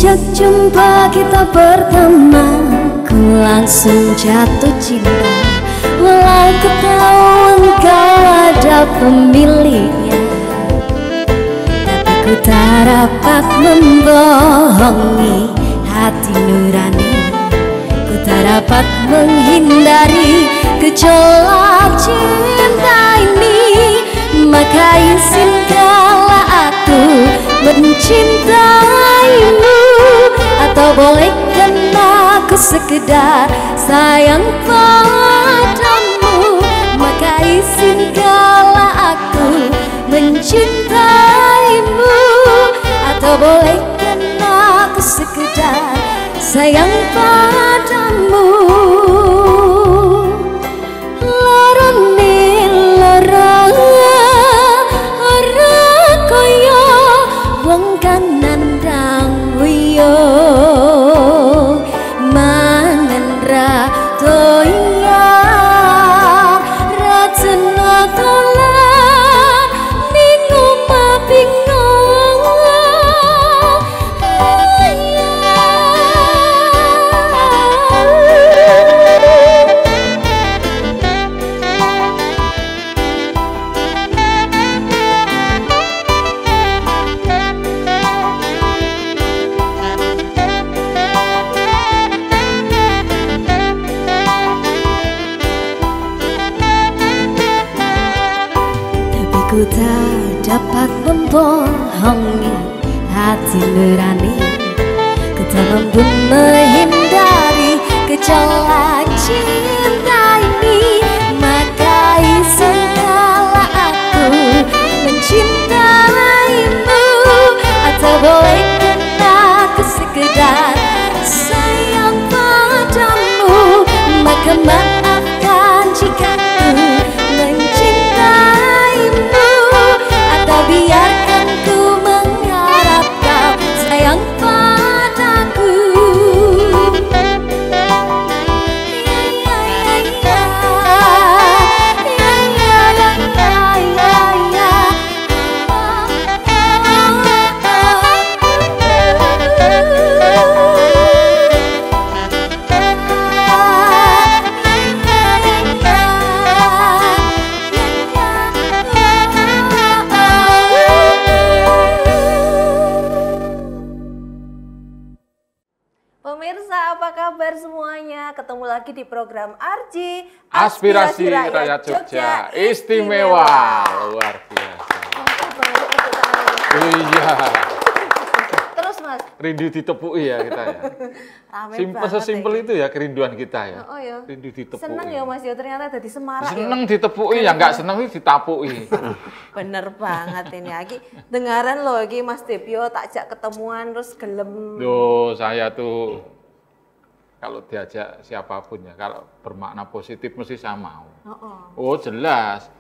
Sejak jumpa kita pertama, ku langsung jatuh cinta. Walau ku tahu engkau ada pemiliknya, tapi ku tak dapat membohongi hati nurani. Ku tak dapat menghindari gejolak cinta ini. Maka izinkanlah aku mencintaimu, atau bolehkan aku sekedar sayang padamu. Maka izinkanlah aku mencintaimu, atau bolehkan aku sekedar sayang padamu. Lorone lara ora koyo wong kang nandang wiyo, mangan ra toya ra tenatolan ning omah bingung. Ku tak dapat membohongi hati nurani. Ku tak mampu menghindari gejolak cinta ini. Maka izinkanlah aku mencintaimu, atau bolehkan aku sekedar sayang padamu. Maka maafkan jika ku mencintaimu, atau biarkan ku mengharap kau sayang padaku. Pemirsa, apa kabar semuanya? Ketemu lagi di program Arji Aspirasi Rakyat Jogja Istimewa. Luar biasa. Iya. Terus Mas, Rindu ditepuki ya kita ya. Sesimpel itu ya kerinduan kita ya. Oh ya. Rindu ditepuki. Seneng ya Mas ya, ternyata jadi semarak. Seneng ditepuki ya, nggak seneng ditapuki. Bener banget ini. Aki dengaran loh iki Mas Debyo tak ajak ketemuan terus gelem. Loh, saya tuh kalau diajak siapapun ya, kalau bermakna positif mesti saya mau. Oh jelas.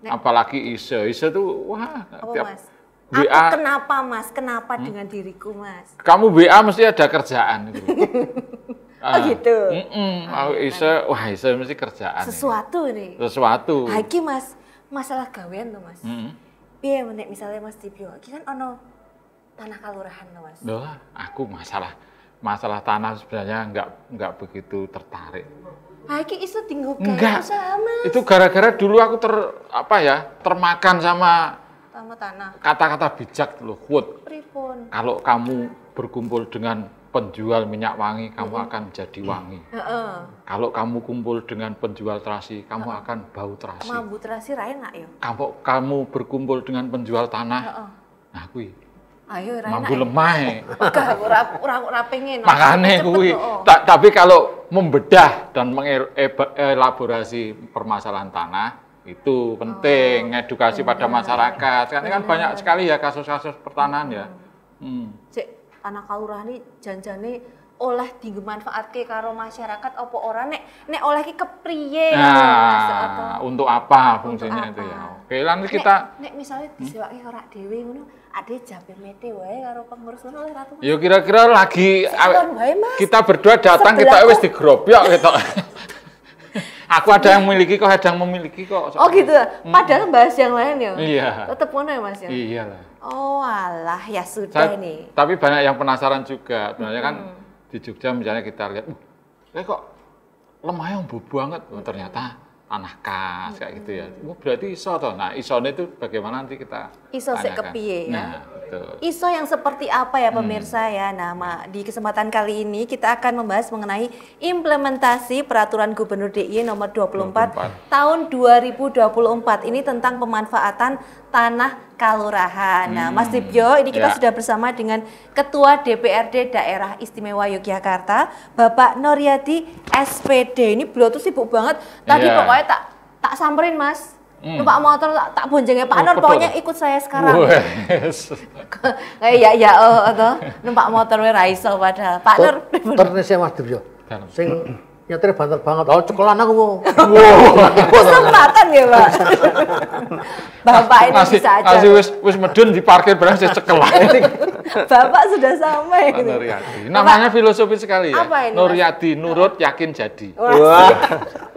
Apalagi Ise tuh wah. Apa tiap Mas? WA, Aku kenapa Mas? Kenapa dengan diriku Mas? kamu WA mesti ada kerjaan gitu. Oh gitu? Ise mesti kerjaan. Sesuatu nih. Sesuatu. Iki Mas, masalah gawean tuh Mas. Piye menek misalnya Mas Debyo, iki kan ono tanah kalurahan tuh Mas. Loh, aku masalah tanah sebenarnya nggak begitu tertarik. Iki iso tinggu Enggak. usaha Mas. Itu gara-gara dulu aku termakan sama Tanah. kata-kata bijak loh, quote. Pripun? Kalau kamu berkumpul dengan penjual minyak wangi, kamu akan menjadi wangi. Kalau kamu kumpul dengan penjual terasi, kamu akan bau terasi. Mambu terasi ra enak ya? Kamu berkumpul dengan penjual tanah, nah kuwi Ayo ra enak. mambu lemah. Ora pengen. Makane kuwi. Tapi kalau membedah dan mengelaborasi permasalahan tanah itu penting, edukasi pada masyarakat. Karena kan banyak sekali ya kasus-kasus pertanahan ya. Cek tanah kalurahan ini janjane oleh dimanfaatke karo masyarakat apa ora nek oleh ki kepriye Nah, untuk apa fungsinya itu ya. Oke, lanjut kita nek misalnya disewake ora dhewe ngono, ade jabe mete wae karo pengurus ngono oleh ratu. ya kira-kira lagi kita berdua datang kita wis digrobyok gitu. Aku ada yang memiliki kok, ada yang memiliki kok. Oh gitu. Padahal bahas yang lain ya. Iya. Tetep ngono ya Mas ya. Iyalah. Oh alah ya sudah nih. Tapi banyak yang penasaran juga. Sebenarnya kan di Jogja misalnya kita lihat, kok lemah yang banget. Oh, ternyata tanah kas kayak gitu ya. Berarti iso toh. Nah, isone itu bagaimana nanti kita Iso sik tanyakan. kepiye ya. Nah, betul. ISO yang seperti apa ya pemirsa ya? Nah, di kesempatan kali ini kita akan membahas mengenai implementasi Peraturan Gubernur DIY nomor 24 tahun 2024. Ini tentang pemanfaatan tanah kalurahan. Nah, Mas Dibyo, ini kita sudah bersama dengan Ketua DPRD Daerah Istimewa Yogyakarta, Bapak Nuryadi SPD. Ini beliau tuh sibuk banget. Tadi pokoknya tak samperin Mas. Numpak motor tak bonjengnya Pak Nur, pokoknya ikut saya sekarang. Kayak atau numpak motor we ra iso padahal. Pak Nur. Ternyata Mas Dibyo. Sing nyetir banter banget. Oh, cekelan aku. Kesempatan ya, Pak. Bapak ini bisa aja. Masih wis medun di parkir barang saya cekelan. Bapak sudah sampai. Pak Nuryadi. Namanya filosofi sekali ya. Apa ini, Nuryadi, nurut, yakin, jadi. Wah.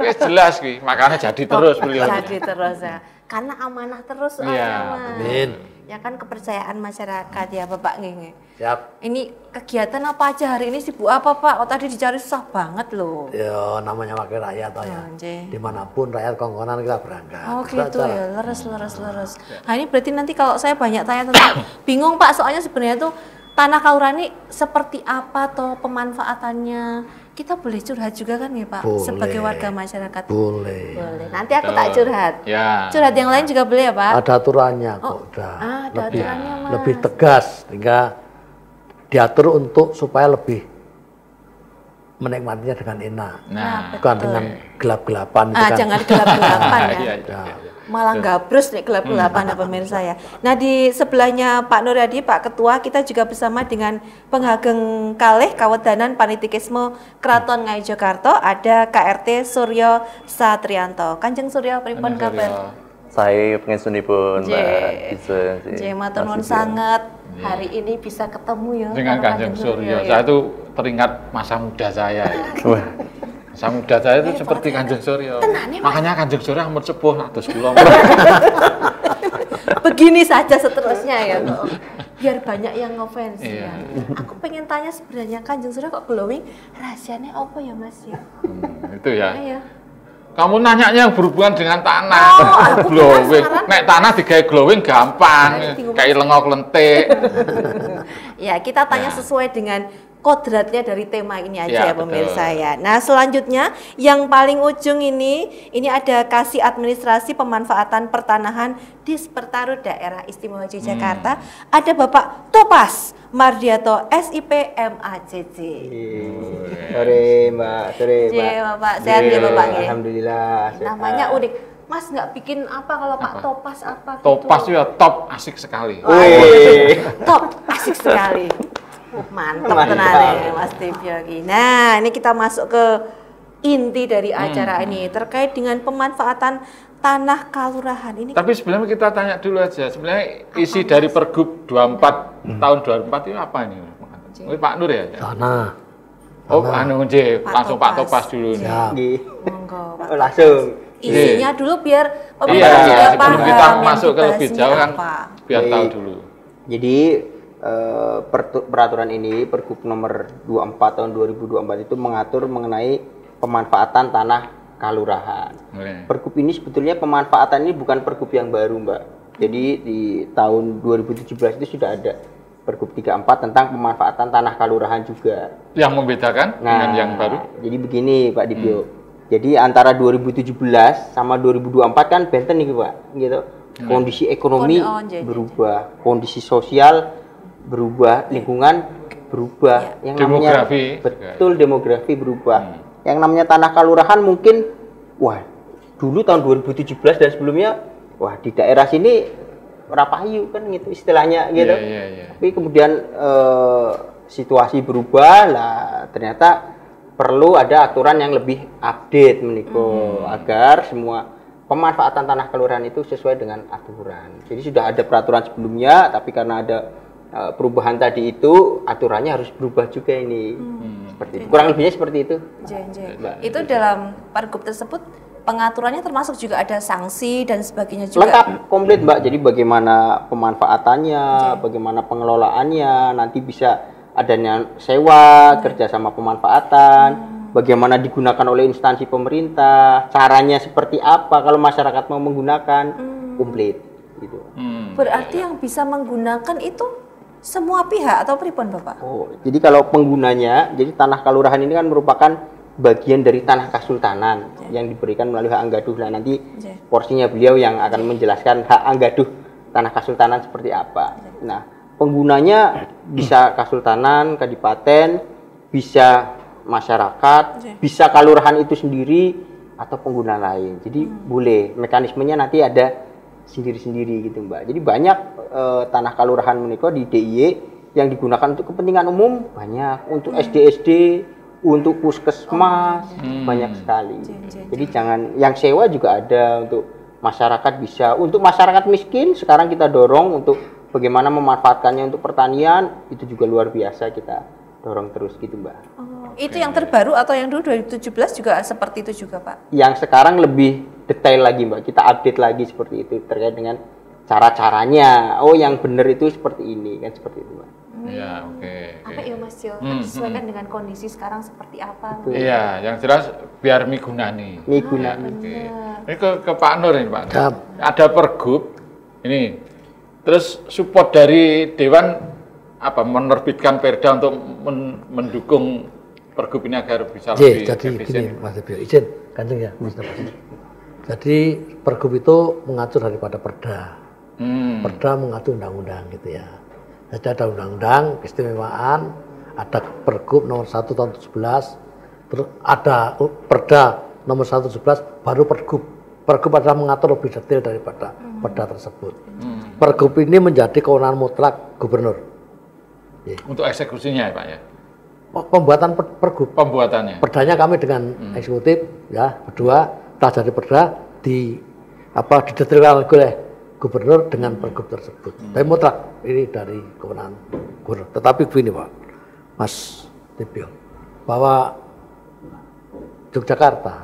Wis jelas ki, makanya jadi terus beliau. Jadi terus ya. Karena amanah terus soalnya, Mas. Amin. Ya kan kepercayaan masyarakat ya, Bapak nggih. Siap. Ini kegiatan apa aja hari ini, sibuk apa, Pak? Oh, tadi dicari susah banget loh. Ya, namanya wakil rakyat ya. Nggih. Dimanapun rakyat kongkonan kita berangkat. Oh gitu ya, leres. Nah ini berarti nanti kalau saya banyak tanya tentang bingung Pak, soalnya sebenarnya tuh tanah kalurahan ini seperti apa toh pemanfaatannya? Kita boleh curhat juga kan ya Pak, Boleh. sebagai warga masyarakat? Boleh. Boleh. Nanti aku tak curhat. Ya. Curhat yang lain juga boleh ya Pak? Ada aturannya kok, udah. Ada aturannya Mas. Lebih tegas, sehingga diatur untuk supaya lebih menikmatinya dengan enak. Nah, Bukan dengan gelap-gelapan. itu kan. Jangan gelap-gelapan ya. iya. Malah gabrus nih gelap-gelapan ya pemirsa ya. Nah di sebelahnya Pak Nuryadi, Pak Ketua, kita juga bersama dengan Penghageng Kalih Kawedanan Panitikisme Kraton Ngayogyakarta, ada KRT Suryo Satrianto. Kanjeng Suryo, pripun kabar? Saya pengensunipun Mbak Iza. Matur nuwun sangat. Hari ini bisa ketemu ya Dengan karo Kanjeng Suryo. ya. Saya tuh teringat masa muda saya. Masa muda saya itu seperti Kanjeng Suryo. Makanya Kanjeng Suryo umur sepuh atus kula. Begini saja seterusnya ya toh. Biar banyak yang ngefans Iya. ya. Aku pengen tanya sebenarnya Kanjeng Suryo kok glowing, rahasianya apa ya Mas ya? Itu ya. Ayo. Kamu nanyanya yang berhubungan dengan tanah. Aku Glowing. penasaran. Nek tanah digawe glowing gampang. Kayak lengok lentik. Ya, kita tanya sesuai dengan kodratnya dari tema ini aja Ya, ya pemirsa betul. ya. Nah, selanjutnya yang paling ujung ini ada kasih administrasi pemanfaatan pertanahan di Sepertaru Daerah Istimewa Yogyakarta. Ada Bapak Topas Mardiato SIP MACC. Sore Mbak, sore Mbak. Iya, Bapak. Sehat ya Bapak ya. Alhamdulillah. sehat. Namanya unik. Mas nggak bikin apa kalau Pak Topas apa gitu? Topas itu ya top, asik sekali. Wih. Top, asik sekali. Mantap tenan ya Mas Dibyo. Nah, ini kita masuk ke inti dari acara ini terkait dengan pemanfaatan tanah kalurahan ini. Tapi sebelumnya kita tanya dulu aja, sebenarnya isi dari Pergub 24 tahun 2004 itu apa ini? Ini Pak Nur ya? Tanah. Oh, anu Nje, Pak langsung Pak Topas. Topas dulu. nih. Ya. Nggih. Monggo, Pak. Oh, langsung. Isinya dulu biar Iya, pemirsa juga sebelum paham kita yang masuk ke lebih dibahasnya jauh kan, apa. biar tahu Baik. dulu. Jadi peraturan ini Pergub nomor 24 tahun 2024 itu mengatur mengenai pemanfaatan tanah kalurahan. Boleh. Pergub ini sebetulnya pemanfaatan ini bukan pergub yang baru, Mbak. Jadi di tahun 2017 itu sudah ada Pergub 34 tentang pemanfaatan tanah kalurahan juga. Yang membedakan dengan yang baru? Jadi begini Pak Dibyo. Jadi antara 2017 sama 2024 kan benten nih Pak, gitu. Kondisi ekonomi berubah, kondisi sosial berubah, lingkungan berubah. Yang Demografi. namanya betul demografi berubah. Yang namanya tanah kalurahan mungkin wah, dulu tahun 2017 dan sebelumnya wah di daerah sini rapayu kan gitu istilahnya gitu. Iya. Tapi kemudian situasi berubah lah, ternyata perlu ada aturan yang lebih update meniko agar semua pemanfaatan tanah kelurahan itu sesuai dengan aturan. Jadi sudah ada peraturan sebelumnya, tapi karena ada perubahan tadi itu aturannya harus berubah juga ini. Seperti itu. Kurang lebihnya seperti itu. Itu dalam pergub tersebut pengaturannya termasuk juga ada sanksi dan sebagainya juga. Lengkap, komplit Mbak. Jadi bagaimana pemanfaatannya, bagaimana pengelolaannya, nanti bisa adanya sewa, kerjasama pemanfaatan, bagaimana digunakan oleh instansi pemerintah, caranya seperti apa kalau masyarakat mau menggunakan, komplit. Gitu. Berarti yang bisa menggunakan itu semua pihak atau pripun Bapak? Oh, jadi kalau penggunanya, jadi tanah kalurahan ini kan merupakan bagian dari tanah kasultanan yang diberikan melalui hak anggaduh. Nah, nanti porsinya beliau yang akan menjelaskan hak anggaduh tanah kasultanan seperti apa. Nah, penggunanya bisa kasultanan, kadipaten, bisa masyarakat, bisa kalurahan itu sendiri atau pengguna lain. Jadi boleh, mekanismenya nanti ada sendiri-sendiri gitu Mbak. Jadi banyak tanah kalurahan menika di DIY yang digunakan untuk kepentingan umum, banyak untuk SD-SD, untuk puskesmas, banyak sekali. Jadi jangan, yang sewa juga ada untuk masyarakat bisa, untuk masyarakat miskin sekarang kita dorong untuk bagaimana memanfaatkannya untuk pertanian, itu juga luar biasa kita dorong terus gitu Mbak. Itu yang terbaru atau yang dulu 2017 juga seperti itu juga Pak? Yang sekarang lebih detail lagi Mbak, kita update lagi seperti itu terkait dengan cara-caranya. Oh yang benar itu seperti ini kan, seperti itu Mbak. Ya, Apa ya Mas Jo? Sesuaikan dengan kondisi sekarang seperti apa? Iya, yang jelas biar migunani. Ini ke Pak Nur ini Pak. Ada pergub ini. Terus support dari Dewan apa menerbitkan perda untuk mendukung pergub ini agar bisa lebih efisien. Gini, Mas Debio, izin Kanjeng ya, Mas Debio. Jadi pergub itu mengatur daripada perda. Perda mengatur undang-undang gitu ya. Jadi ada undang-undang keistimewaan, ada pergub nomor 1 tahun 17, terus ada perda nomor 1 11, baru pergub. Pergub adalah mengatur lebih detail daripada perda tersebut. Pergub ini menjadi kewenangan mutlak gubernur. Untuk eksekusinya ya Pak ya? Pembuatan pergub. Pembuatannya. Perdanya kami dengan eksekutif ya berdua, tas dari perda didetailkan oleh gubernur dengan pergub tersebut. Tapi mutlak ini dari kewenangan gubernur. Tetapi begini Pak, Mas Debio, bahwa Yogyakarta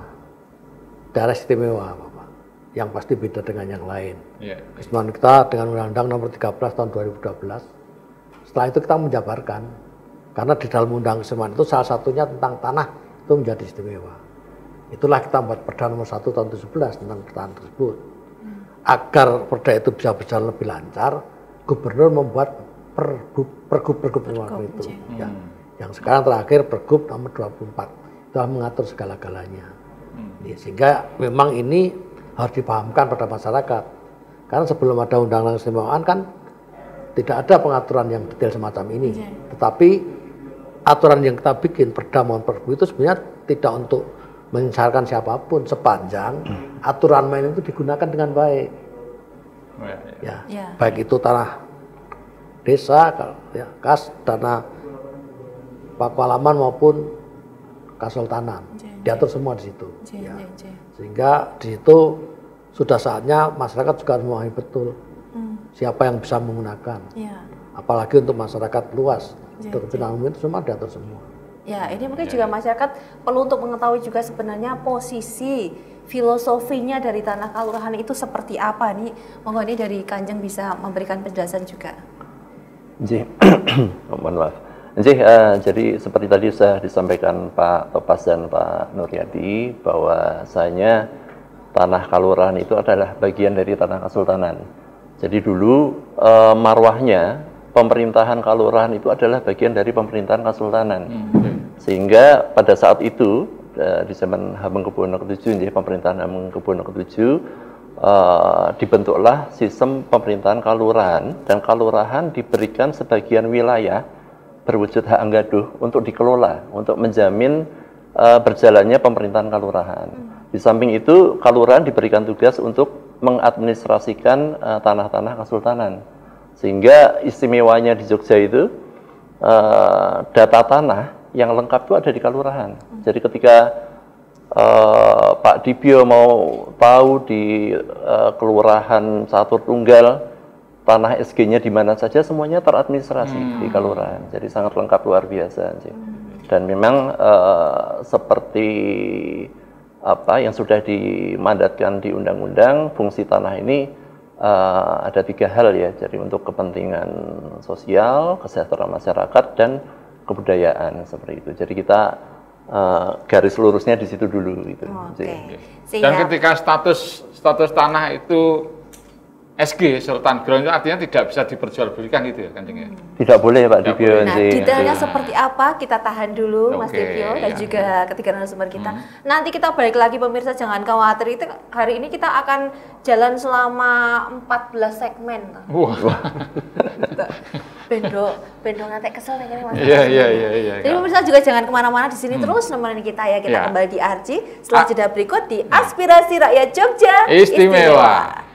daerah istimewa Bapak, yang pasti beda dengan yang lain. Kesemuan kita dengan Undang-Undang nomor 13 tahun 2012. Setelah itu kita menjabarkan, karena di dalam undang kesemuan itu salah satunya tentang tanah itu menjadi istimewa. Itulah kita membuat perda nomor 1 tahun 2011 tentang pertahanan tersebut. Agar perda itu bisa berjalan lebih lancar, gubernur membuat pergub itu. Ya. Yang sekarang terakhir pergub nomor 24 telah mengatur segala-galanya. Sehingga memang ini harus dipahamkan pada masyarakat. Karena sebelum ada undang-undang keistimewaan kan tidak ada pengaturan yang detail semacam ini. Tetapi aturan yang kita bikin perda maupun pergub itu sebenarnya tidak untuk menyesalkan siapapun sepanjang aturan main itu digunakan dengan baik. Baik itu tanah desa, kas, tanah pakualaman maupun kasultanan, diatur semua di situ. Sehingga di situ sudah saatnya masyarakat juga memahami betul siapa yang bisa menggunakan. Apalagi untuk masyarakat luas, untuk kepentingan umum itu semua diatur semua. Ya, ini mungkin juga masyarakat perlu untuk mengetahui juga sebenarnya posisi filosofinya dari tanah kalurahan itu seperti apa nih. Monggo ini dari Kanjeng bisa memberikan penjelasan juga. Mohon maaf. Jadi seperti tadi sudah disampaikan Pak Topas dan Pak Nuryadi bahwasanya tanah kalurahan itu adalah bagian dari tanah kasultanan. Jadi dulu marwahnya pemerintahan kalurahan itu adalah bagian dari pemerintahan kasultanan. Sehingga pada saat itu di zaman Hamengkubuwono ke-7, pemerintahan Hamengkubuwono ke-7 dibentuklah sistem pemerintahan kalurahan, dan kalurahan diberikan sebagian wilayah berwujud hak anggaduh untuk dikelola, untuk menjamin berjalannya pemerintahan kalurahan. Di samping itu kalurahan diberikan tugas untuk mengadministrasikan tanah-tanah kasultanan. Sehingga istimewanya di Jogja itu data tanah yang lengkap itu ada di kalurahan. Jadi ketika Pak Dibio mau tahu di kelurahan Catur Tunggal tanah SG-nya di mana saja, semuanya teradministrasi di kalurahan. Jadi sangat lengkap, luar biasa. Dan memang seperti apa yang sudah dimandatkan di undang-undang, fungsi tanah ini ada 3 hal ya. Jadi untuk kepentingan sosial, kesejahteraan masyarakat, dan kebudayaan seperti itu. Jadi kita garis lurusnya di situ dulu gitu. Dan ketika status tanah itu SG Sultan Ground itu artinya tidak bisa diperjualbelikan gitu ya Kanjeng ya? Tidak boleh Pak Dibyo. Nah, detailnya seperti apa kita tahan dulu Mas Dibyo dan juga ketiga narasumber kita. Nanti kita balik lagi pemirsa, jangan khawatir, itu hari ini kita akan jalan selama 14 segmen. Wah. Bendo nanti kesel nih Mas. Iya. Jadi pemirsa juga jangan kemana-mana, di sini terus nemenin kita ya. Kita kembali di Arci setelah jeda berikut di Aspirasi Rakyat Jogja Istimewa.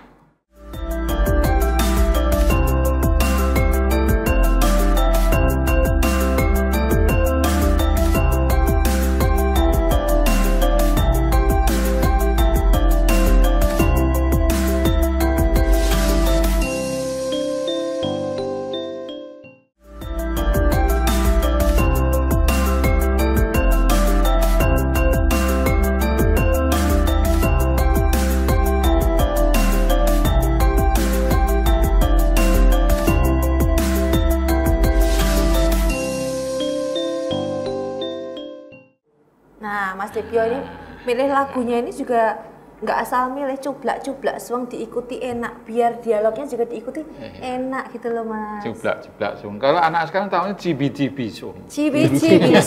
Mas Dibyo ini milih lagunya ini juga nggak asal milih, cublak-cublak suang diikuti enak, biar dialognya juga diikuti enak gitu loh Mas. Cublak-cublak suang. Kalau anak sekarang tahunya cibi-cibi suang. Cibi-cibi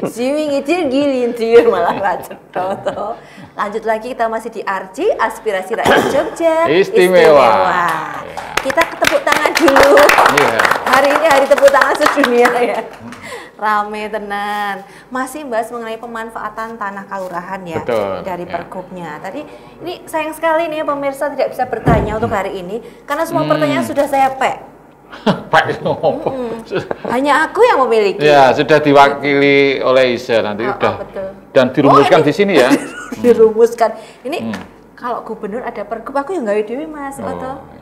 siwing itu gilintir malah lanjut toto. Lanjut lagi, kita masih di Arci Aspirasi Rakyat Jogja Istimewa. Kita tepuk tangan dulu. Hari ini hari tepuk tangan sedunia ya. Rame tenan. Masih bahas mengenai pemanfaatan tanah kalurahan ya. Betul, dari pergubnya. Tadi ini sayang sekali nih pemirsa tidak bisa bertanya untuk hari ini karena semua pertanyaan sudah saya pack. Hanya aku yang memiliki. Ya, sudah diwakili oleh Isa nanti udah. Betul. Dan dirumuskan di sini ya. Dirumuskan. Ini kalau gubernur ada pergub, aku yang gawe dhewe Mas Oto.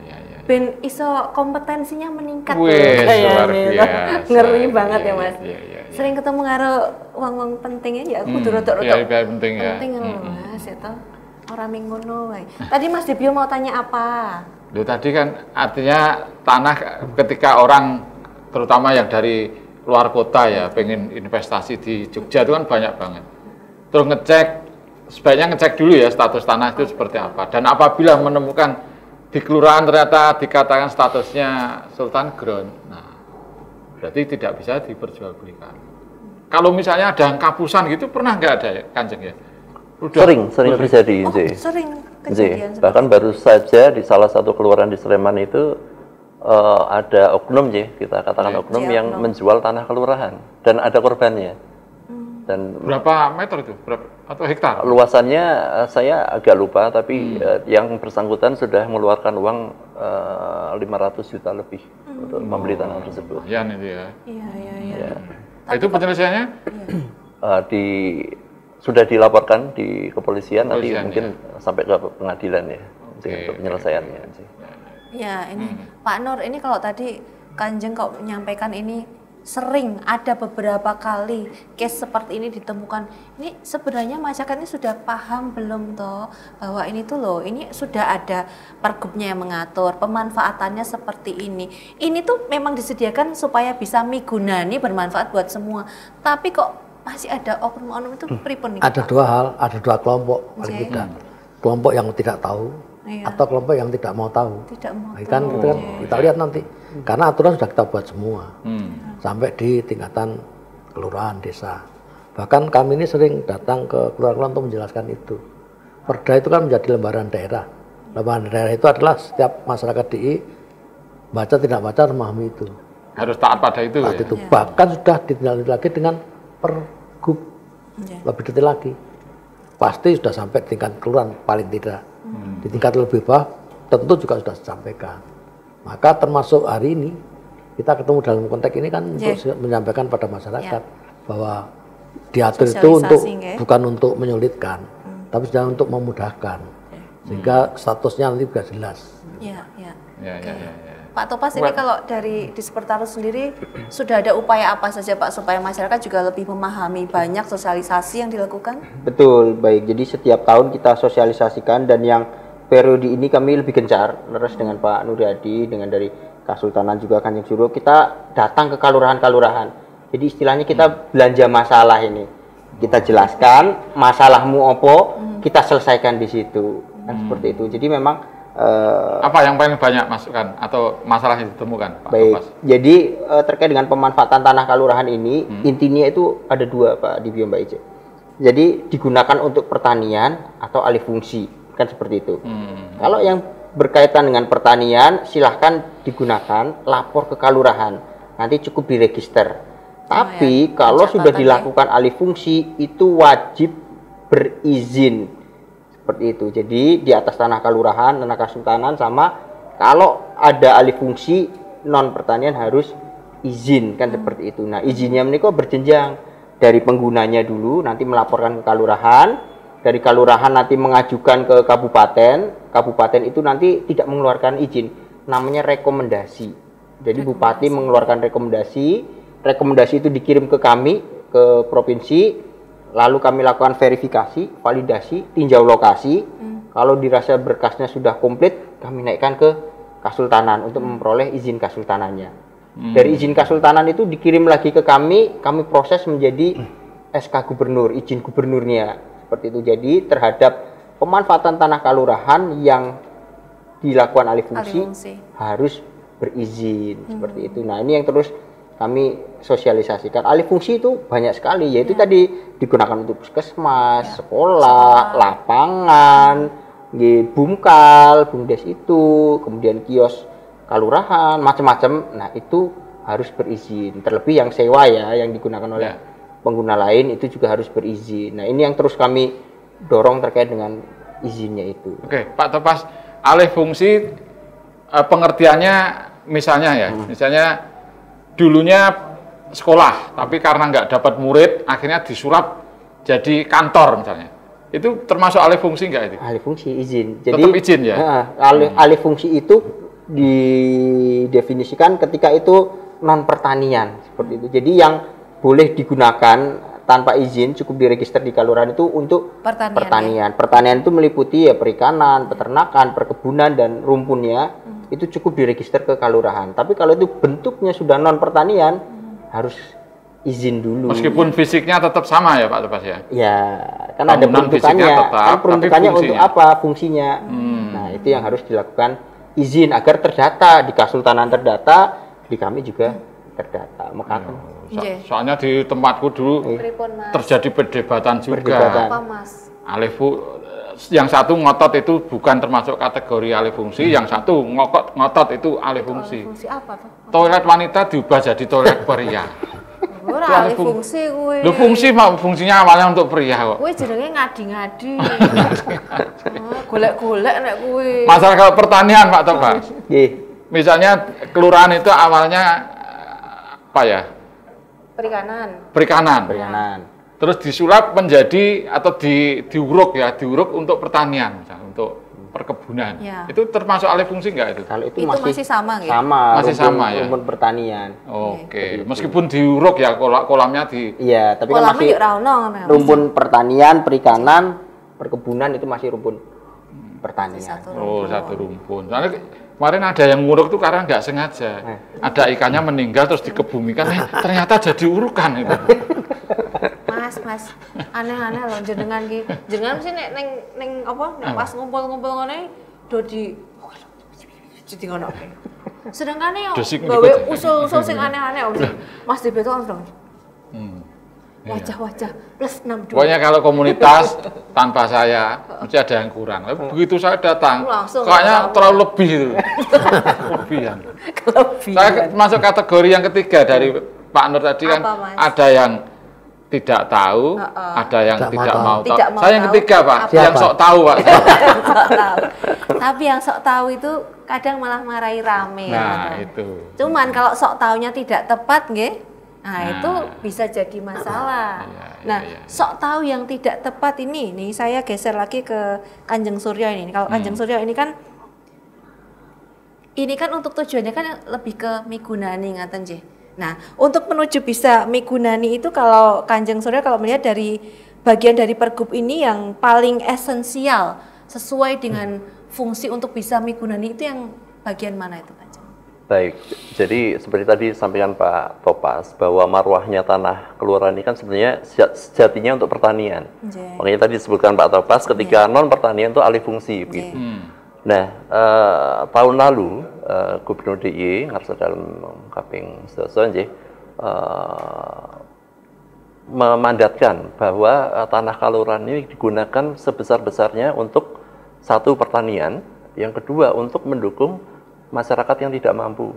Ben iso kompetensinya meningkat. Wih, luar biasa. Ngeri banget ya Mas. Sering ketemu karo wong-wong pentingnya ya aku rotok-rotok. Iya, penting ya. Penting loh Mas, itu orang ngono wae. Tadi Mas Dibyo mau tanya apa? Loh, tadi kan artinya tanah ketika orang terutama yang dari luar kota ya pengen investasi di Jogja itu kan banyak banget. Terus sebaiknya ngecek dulu ya status tanah itu seperti apa. Dan apabila menemukan di kelurahan ternyata dikatakan statusnya Sultan Ground, nah berarti tidak bisa diperjualbelikan. Kalau misalnya ada kapusan gitu, pernah nggak ada ya Kanjeng ya? Sering terjadi. Sering kejadian. Bahkan baru saja di salah satu kelurahan di Sleman itu ada oknum ya, kita katakan oknum yang menjual tanah kelurahan dan ada korbannya. Dan berapa meter itu? Atau hektar? Luasannya saya agak lupa, tapi yang bersangkutan sudah mengeluarkan uang 500 juta lebih untuk membeli tanah tersebut. Ya, itu ya. Iya. Itu penyelesaiannya? Sudah dilaporkan di kepolisian, nanti mungkin sampai ke pengadilan ya, untuk penyelesaiannya. Ya, ini Pak Nur, ini kalau tadi Kanjeng kok menyampaikan ini sering ada beberapa kali case seperti ini ditemukan. Ini sebenarnya masyarakat ini sudah paham belum toh bahwa ini tuh loh, ini sudah ada pergubnya yang mengatur pemanfaatannya seperti ini. Ini tuh memang disediakan supaya bisa migunani bermanfaat buat semua. Tapi kok masih ada oknum-oknum itu pripun nih? Ada dua hal, ada dua kelompok paling tidak. Kelompok yang tidak tahu atau kelompok yang tidak mau tahu. Tidak mau tahu. Kan kita lihat nanti. Karena aturan sudah kita buat semua. Sampai di tingkatan kelurahan, desa. Bahkan kami ini sering datang ke kelurahan untuk menjelaskan itu. Perda itu kan menjadi lembaran daerah. Lembaran daerah itu adalah setiap masyarakat DI baca tidak baca memahami itu. Harus taat pada itu. Taat itu. Bahkan sudah ditindaklanjuti lagi dengan pergub. Lebih detail lagi. Pasti sudah sampai tingkat kelurahan paling tidak. Di tingkat lebih bawah tentu juga sudah disampaikan. Maka termasuk hari ini kita ketemu dalam konteks ini kan untuk menyampaikan pada masyarakat bahwa diatur itu bukan untuk menyulitkan, tapi sudah untuk memudahkan, sehingga statusnya nanti juga jelas. Pak Topas, ini kalau dari Dispertaru sendiri sudah ada upaya apa saja Pak supaya masyarakat juga lebih memahami, banyak sosialisasi yang dilakukan? Betul, baik. Jadi setiap tahun kita sosialisasikan, dan yang periode ini kami lebih gencar, terus dengan Pak Nuryadi, dengan dari Kasultanan juga Kanjeng Suruh, kita datang ke kalurahan-kalurahan. Jadi istilahnya kita belanja masalah ini. Kita jelaskan masalahmu opo, kita selesaikan di situ. Kan seperti itu. Jadi memang apa yang paling banyak masukan atau masalah yang ditemukan, Pak baik. Topas? Jadi terkait dengan pemanfaatan tanah kalurahan ini, intinya itu ada dua Pak Dibio, Mbak Ice. Jadi digunakan untuk pertanian atau alih fungsi, kan seperti itu. Kalau yang berkaitan dengan pertanian, silahkan digunakan, lapor ke kalurahan, nanti cukup diregister. Tapi kalau sudah dilakukan alih fungsi, itu wajib berizin. Seperti itu. Jadi di atas tanah kalurahan, tanah kasultanan, sama kalau ada alih fungsi non pertanian harus izin, kan seperti itu. Nah, izinnya menikah berjenjang dari penggunanya dulu, nanti melaporkan ke kalurahan, dari kalurahan nanti mengajukan ke kabupaten, kabupaten itu nanti tidak mengeluarkan izin, namanya rekomendasi. Jadi bupati mengeluarkan rekomendasi, rekomendasi itu dikirim ke kami, ke provinsi, lalu kami lakukan verifikasi, validasi, tinjau lokasi. Kalau dirasa berkasnya sudah komplit, kami naikkan ke Kasultanan untuk memperoleh izin kasultanannya. Dari izin kasultanan itu dikirim lagi ke kami proses menjadi SK gubernur, izin gubernurnya. Seperti itu. Jadi terhadap pemanfaatan tanah kalurahan yang dilakukan alih fungsi harus berizin. Seperti itu. Nah, ini yang terus kami sosialisasikan. Alih fungsi itu banyak sekali, yaitu tadi digunakan untuk puskesmas, sekolah, lapangan, bumkal, bumdes itu, kemudian kios kalurahan, macam-macam. Nah, itu harus berizin. Terlebih yang sewa ya, yang digunakan oleh pengguna lain itu juga harus berizin. Nah, ini yang terus kami dorong terkait dengan izinnya itu. Oke, Pak Topas, alih fungsi pengertiannya misalnya ya, misalnya dulunya sekolah, tapi karena nggak dapat murid, akhirnya disulap jadi kantor misalnya. Itu termasuk alih fungsi nggak itu? Alih fungsi izin. Jadi, tetap izin ya? Alih fungsi itu didefinisikan ketika itu non pertanian seperti itu. Jadi yang boleh digunakan tanpa izin cukup diregister di kalurahan itu untuk pertanian. Pertanian itu meliputi ya perikanan, peternakan, perkebunan dan rumpunnya. Itu cukup diregister ke kalurahan. Tapi kalau itu bentuknya sudah non pertanian, harus izin dulu. Meskipun fisiknya tetap sama ya Pak Topas ya? Ya, kan ada peruntukannya. Kan peruntukannya untuk apa fungsinya? Nah, itu yang harus dilakukan izin agar terdata di Kasultanan, terdata di kami juga terdata. Maka soalnya di tempatku dulu terjadi perdebatan juga. Apa Mas? Alih yang satu ngotot itu bukan termasuk kategori alih fungsi, yang satu ngotot itu alih fungsi. Alih fungsi apa tuh? Toilet wanita diubah jadi toilet pria. Ora alih fungsi kuwi. Lho fungsinya awalnya untuk pria kok. Kuwi jenenge ngadi-ngadi. Golek-golek nek kuwi. Masalah kalau pertanian Pak Topas. Nggih. Misalnya kelurahan itu awalnya apa ya? Perikanan. Terus disulap menjadi atau diuruk untuk pertanian, misalnya untuk perkebunan. Ya. Itu termasuk alih fungsi nggak itu? Kalau itu masih sama gitu. Masih sama ya. Rumpun pertanian. Oke. Meskipun diuruk ya kolamnya di. Iya, tapi kan masih rumpun pertanian, perikanan, perkebunan itu masih rumpun pertanian. Satu rumpun. Soalnya kemarin ada yang nguruk tuh karena nggak sengaja. Ada ikannya meninggal terus dikebumikan, ternyata jadi urukan itu. Mas, aneh-aneh loh jenengan ki. Jenengan sih ning apa? Nek pas ngumpul-ngumpul ngene do di ngono. Sedangkan yo gawe usul-usul sing aneh-aneh Mas di beto langsung. Wajah-wajah plus 62. Pokoknya kalau komunitas tanpa saya mesti ada yang kurang. Begitu saya datang, kayaknya terlalu lebih itu. Kelebihan. Saya masuk kategori yang ketiga dari Pak Nur tadi kan, ada yang tidak tahu, ada yang tidak mau tahu. Saya yang ketiga Pak, yang sok tahu Pak. Tapi yang sok tahu itu kadang malah marahi rame. Nah itu. Cuman kalau sok taunya tidak tepat nggih, nah itu bisa jadi masalah. Sok tahu yang tidak tepat ini, nih saya geser lagi ke Kanjeng Suryo ini. Kalau Kanjeng Suryo ini kan ini kan untuk tujuannya kan lebih ke migunani ngaten nggih. Nah, untuk menuju bisa migunani itu kalau Kanjeng Surya kalau melihat dari bagian dari pergub ini yang paling esensial sesuai dengan fungsi untuk bisa migunani itu yang bagian mana itu Kanjeng? Baik, jadi seperti tadi sampaikan Pak Topas bahwa marwahnya tanah kelurahan ini kan sebenarnya sejatinya untuk pertanian. Makanya tadi disebutkan Pak Topas ketika non pertanian itu alih fungsi. Gitu. Nah, tahun lalu Gubernur DIY ngarsa dalam kaping sedasa memandatkan bahwa tanah kelurahan ini digunakan sebesar-besarnya untuk satu pertanian, yang kedua untuk mendukung masyarakat yang tidak mampu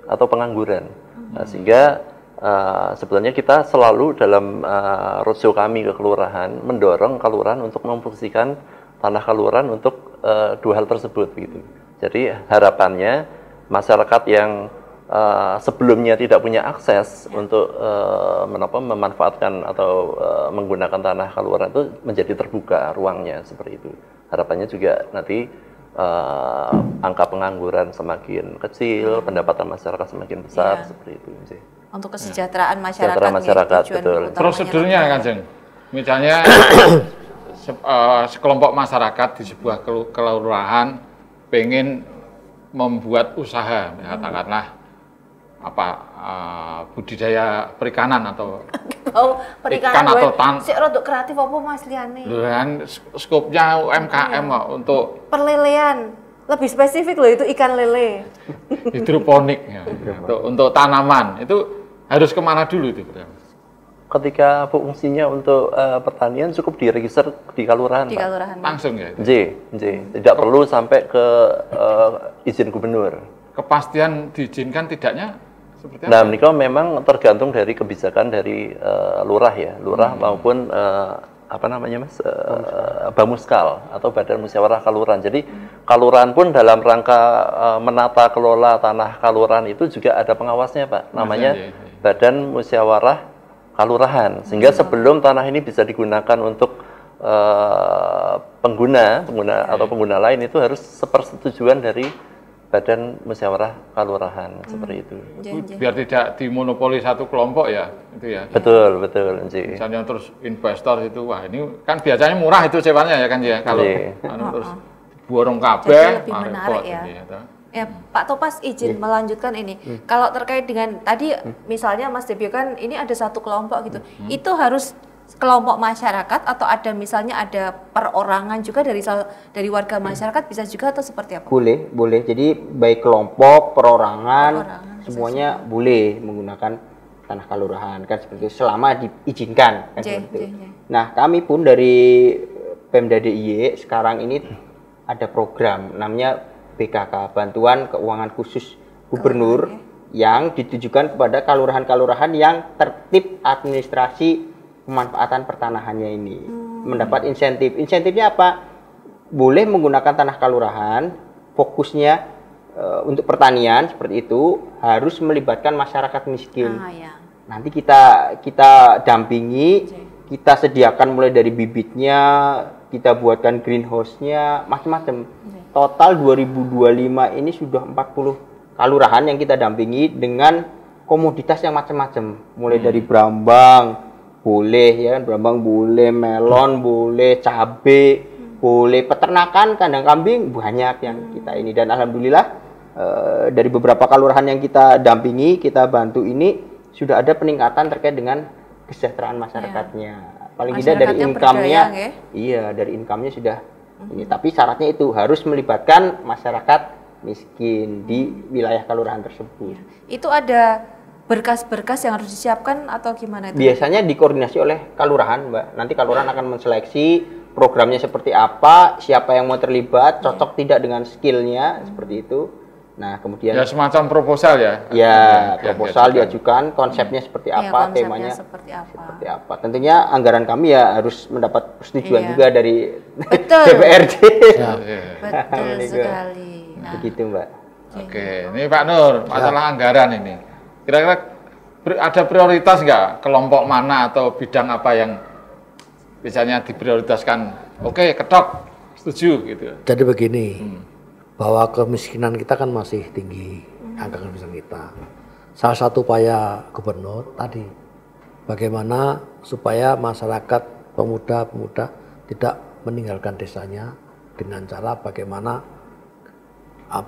atau pengangguran. Nah, sehingga sebenarnya kita selalu dalam roadshow kami ke kelurahan mendorong kelurahan untuk memfungsikan tanah kelurahan untuk dua hal tersebut gitu. Jadi harapannya masyarakat yang sebelumnya tidak punya akses untuk memanfaatkan atau menggunakan tanah kelurahan itu menjadi terbuka ruangnya seperti itu. Harapannya juga nanti angka pengangguran semakin kecil, pendapatan masyarakat semakin besar seperti itu. Untuk kesejahteraan masyarakat. Kesejahteraan masyarakat, betul. Prosedurnya Kanjeng, misalnya sekelompok masyarakat di sebuah kelurahan pengen membuat usaha, katakanlah budidaya perikanan atau perikanan atau sik rada kreatif apa Mas liane? Kan skopnya UMKM untuk perlelean. Lebih spesifik loh itu ikan lele. Hidroponik ya. Untuk tanaman itu harus kemana dulu itu? Ketika fungsinya untuk pertanian cukup diregister di kelurahan. Di kelurahan. Langsung ya? Tidak perlu sampai ke izin gubernur. Kepastian diizinkan tidaknya? Nah, ini memang tergantung dari kebijakan dari lurah ya, lurah maupun Bamuskal atau Badan Musyawarah Kelurahan. Jadi kelurahan pun dalam rangka menata kelola tanah kelurahan itu juga ada pengawasnya Pak, namanya Badan Musyawarah Kelurahan. Sehingga sebelum tanah ini bisa digunakan untuk pengguna atau pengguna lain itu harus sepersetujuan dari Badan Musyawarah Kelurahan seperti itu. Biar tidak dimonopoli satu kelompok ya, itu ya. Betul. Misalnya terus investor itu, wah ini kan biasanya murah itu sewanya ya kan ya. Kalau terus borong kabeh, lebih menarik ya. Ya Pak Topas izin melanjutkan ini. Kalau terkait dengan tadi misalnya Mas Debio kan ini ada satu kelompok gitu, itu harus kelompok masyarakat atau ada misalnya ada perorangan juga dari warga masyarakat bisa juga atau seperti apa? Boleh. Jadi baik kelompok, perorangan semuanya boleh menggunakan tanah kelurahan kan seperti itu selama diizinkan kan seperti itu. Nah, kami pun dari Pemda DIY sekarang ini ada program namanya BKK, Bantuan Keuangan Khusus Gubernur yang ditujukan kepada kelurahan-kelurahan yang tertib administrasi pemanfaatan pertanahannya ini mendapat insentif. Insentifnya apa? Boleh menggunakan tanah kelurahan, fokusnya untuk pertanian seperti itu, harus melibatkan masyarakat miskin. Nanti kita dampingi, kita sediakan mulai dari bibitnya, kita buatkan greenhouse-nya, macam-macam. Total 2025 ini sudah 40 kelurahan yang kita dampingi dengan komoditas yang macam-macam, mulai dari brambang boleh ya kan, brambang boleh, melon boleh, cabe boleh, peternakan kandang kambing banyak yang kita ini. Dan alhamdulillah dari beberapa kelurahan yang kita dampingi, kita bantu ini sudah ada peningkatan terkait dengan kesejahteraan masyarakatnya. Paling tidak dari income-nya, dari income-nya sudah ini. Tapi syaratnya itu harus melibatkan masyarakat miskin di wilayah kelurahan tersebut. Itu ada berkas-berkas yang harus disiapkan atau gimana itu? Biasanya dikoordinasi oleh kelurahan, Mbak. Nanti kelurahan akan menseleksi programnya seperti apa, siapa yang mau terlibat, cocok tidak dengan skillnya, seperti itu. Nah, kemudian ya semacam proposal ya? Ya, proposal diajukan, konsepnya seperti apa, temanya seperti apa. Tentunya anggaran kami ya harus mendapat persetujuan juga dari DPRD. Betul sekali. Begitu, Mbak. Oke, ini Pak Nur, masalah anggaran ini. Kira-kira ada prioritas nggak kelompok mana atau bidang apa yang misalnya diprioritaskan? Oke, ketok, setuju gitu. Jadi begini, bahwa kemiskinan kita kan masih tinggi, angka kemiskinan kita. Salah satu upaya gubernur tadi, bagaimana supaya masyarakat pemuda-pemuda tidak meninggalkan desanya dengan cara bagaimana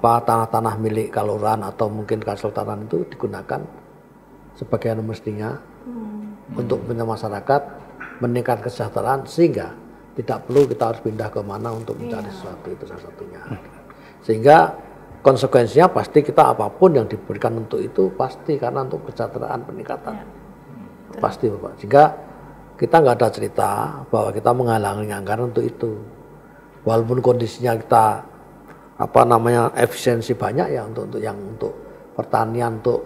tanah-tanah milik kelurahan atau mungkin kesultanan itu digunakan sebagaimana mestinya untuk masyarakat meningkatkan kesejahteraan sehingga tidak perlu kita harus pindah ke mana untuk mencari sesuatu, itu salah satunya. Sehingga konsekuensinya pasti kita apapun yang diberikan untuk itu pasti karena untuk kesejahteraan peningkatan pasti Bapak. Sehingga kita nggak ada cerita bahwa kita menghalangi anggaran untuk itu. Walaupun kondisinya kita efisiensi banyak ya untuk pertanian, untuk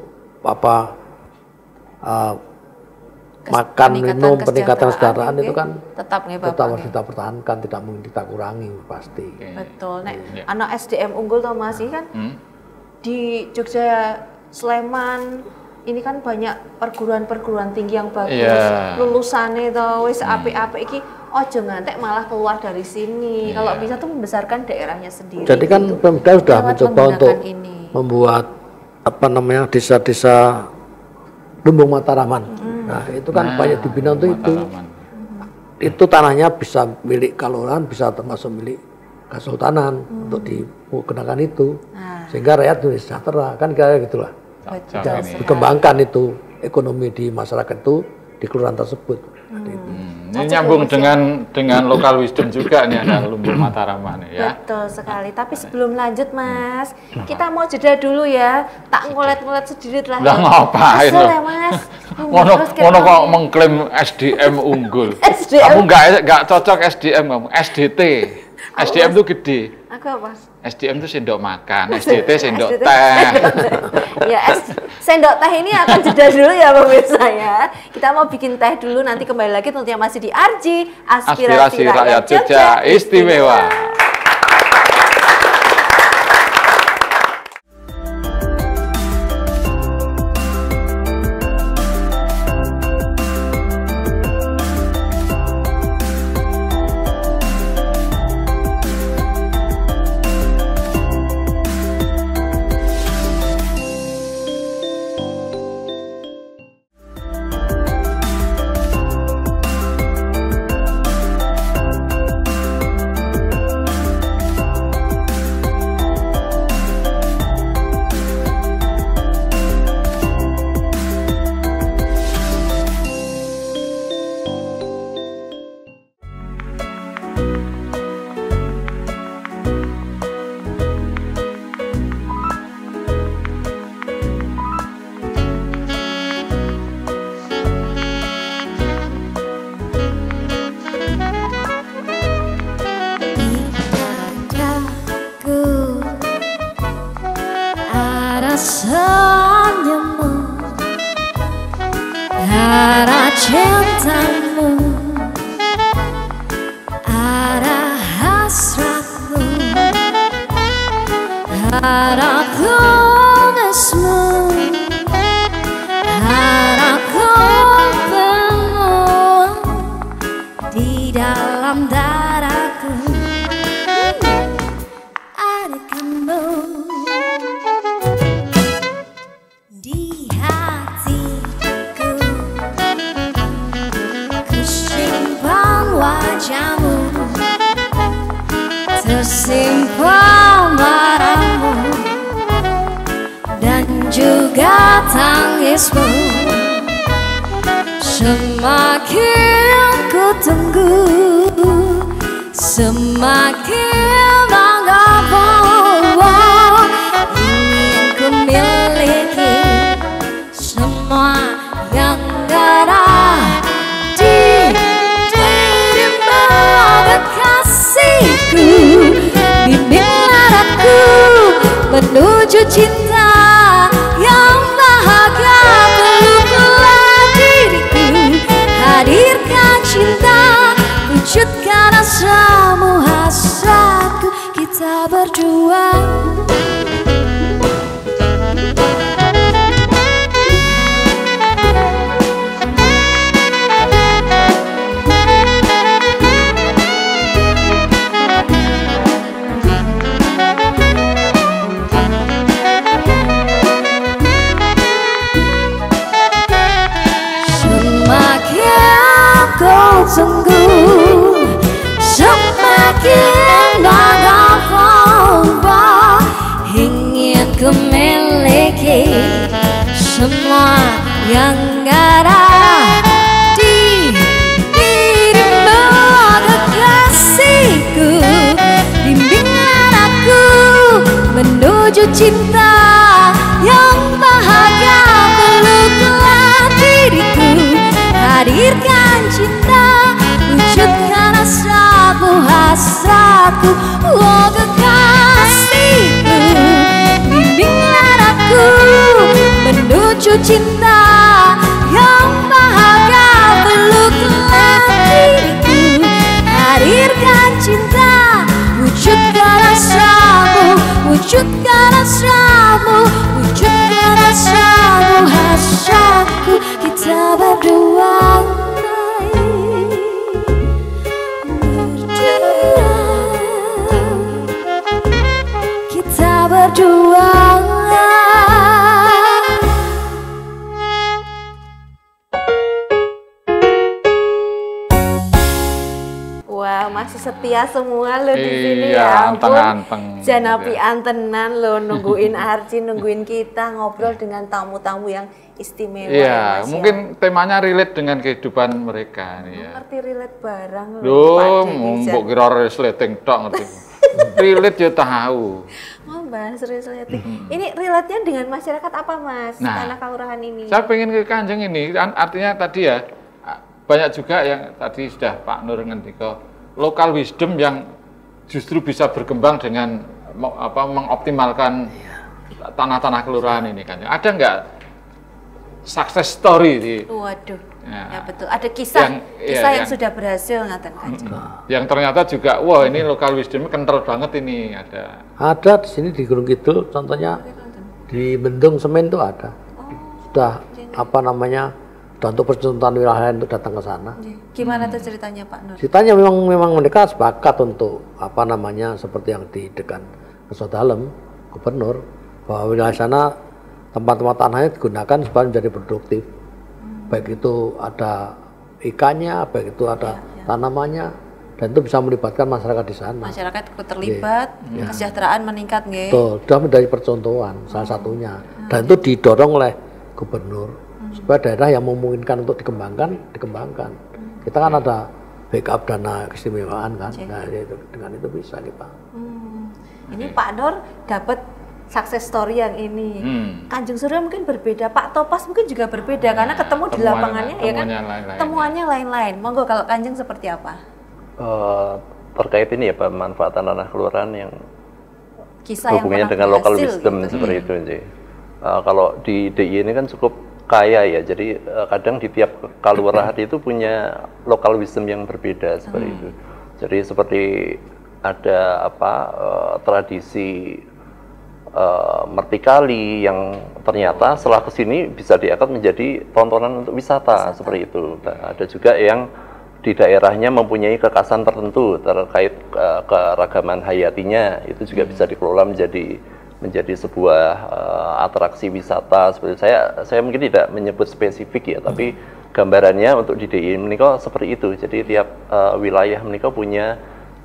makan, minum, peningkatan kesejahteraan itu kan tetap harus kita pertahankan, tidak mungkin kita kurangi pasti. Betul. Anak SDM unggul toh Mas kan di Jogja, Sleman ini kan banyak perguruan tinggi yang bagus, lulusannya toh wis apik-apik iki ojo ngantek malah keluar dari sini. Kalau bisa tuh membesarkan daerahnya sendiri. Jadi kan Pemda sudah mencoba untuk membuat desa-desa lumbung Mataraman. Nah, itu kan banyak dibina untuk itu. Itu tanahnya bisa milik kelurahan, bisa termasuk milik kesultanan untuk digunakan itu. Sehingga rakyat itu sejahtera, kan kira-kira gitulah. Dikembangkan itu ekonomi di masyarakat itu di kelurahan tersebut. Ini nyambung dengan lokal wisdom juga nih ada lumbung Mataraman ya. Betul sekali. Tapi sebelum lanjut Mas, kita mau jeda dulu ya. Tak ngulet-ngulet sedikit lah. Lah ngapain lo? Ya, Mas. Mono kok mengklaim SDM unggul. Kamu nggak cocok SDM kamu, SDT. SDM itu gede. Aku apa? SDM itu sendok makan, SDT sendok teh. Ya, sendok teh ini akan jeda dulu ya pemirsa ya. Kita mau bikin teh dulu, nanti kembali lagi tentunya masih di RJ Aspirasi Rakyat Jogja Istimewa. Senyummu, ada cintamu, ada hasratmu, ada tulismu, ada kopimu di dalam dadaku, ada kamu. Di hatiku kusimpan wajahmu, tersimpan marahmu dan juga tangismu. Semakin ku tunggu, semakin bangga bahwa ingin ku miliki semua yang ada di dirimu, kekasihku. Bimbinglah aku menuju cinta yang bahagia. Peluklah diriku, hadirkan cinta, wujudkan asamu, hasratku, kita berdua. yang ada di dirimu, kekasihku. Bimbinglah aku menuju cinta yang bahagia, peluklah diriku, hadirkan cinta, wujudkan asaku, hasratku, oh kekasihku. Bimbinglah aku menuju cinta yang bahagia, peluklah diriku, hadirkan cinta, wujudkan asaku, wujudkan asaku, wujudkan asaku, hasratku. Kita berdua kita berdua. Wah, masih setia semua lo di sini Iya, ya. Ampun. anteng-anteng. Janapi antenan lo nungguin Arci, nungguin kita ngobrol dengan tamu-tamu yang istimewa. Iya, ya, Mas, mungkin ya. temanya relate dengan kehidupan mereka nih ya. Ngerti relate barang lo. Loh, mbok kira resleting tok ngerti. Relate ya tahu. Mau bahas resleting. Ini relate-nya dengan masyarakat apa, Mas? Nah, Tanah Kelurahan ini. Saya pengen ke Kanjeng ini, artinya tadi ya, banyak juga yang tadi sudah Pak Nur ngendika, lokal wisdom yang justru bisa berkembang dengan mengoptimalkan tanah-tanah kelurahan ini kan. Ada nggak success story di? Waduh, Ya. ya betul. Ada kisah yang yang sudah berhasil ngaten Kanjeng. Yang ternyata juga, wah ini lokal wisdom kental banget ini ada. Ada di sini di Gunung Kidul, contohnya di Bendung Semen itu ada. Sudah apa namanya? Dan untuk percontohan wilayah untuk datang ke sana. Gimana tuh ceritanya Pak Nur? Ceritanya memang mereka sepakat untuk apa namanya seperti yang di dekat Kesodalem, Gubernur, bahwa wilayah sana tempat-tempat tanahnya digunakan supaya menjadi produktif. Baik itu ada ikannya, baik itu ada tanamannya, dan itu bisa melibatkan masyarakat di sana. Masyarakat ikut terlibat, kesejahteraan meningkat nggih. Betul, sudah menjadi percontohan salah satunya. Dan itu didorong oleh Gubernur supaya daerah yang memungkinkan untuk dikembangkan. Kita kan ada backup dana keistimewaan kan, nah itu, dengan itu bisa nih Pak. Ini Pak Nur dapat success story yang ini. Kanjeng Suryo mungkin berbeda, Pak Topas mungkin juga berbeda karena ketemu di lapangannya ya kan. Temuannya lain-lain. Monggo kalau Kanjeng seperti apa? Terkait ini ya pemanfaatan tanah kelurahan yang Kisah hubungannya yang dengan local berhasil wisdom gitu. seperti itu sih. Kalau di DIY ini kan cukup kaya ya, jadi kadang di tiap kalurahan itu punya local wisdom yang berbeda seperti itu. Jadi seperti ada tradisi Mertikali yang ternyata setelah kesini bisa diangkat menjadi tontonan untuk wisata. Seperti itu. Nah, ada juga yang di daerahnya mempunyai kekhasan tertentu terkait keragaman hayatinya, itu juga bisa dikelola menjadi sebuah atraksi wisata. Seperti saya mungkin tidak menyebut spesifik ya, tapi gambarannya untuk di DIY menika seperti itu. Jadi tiap wilayah menika punya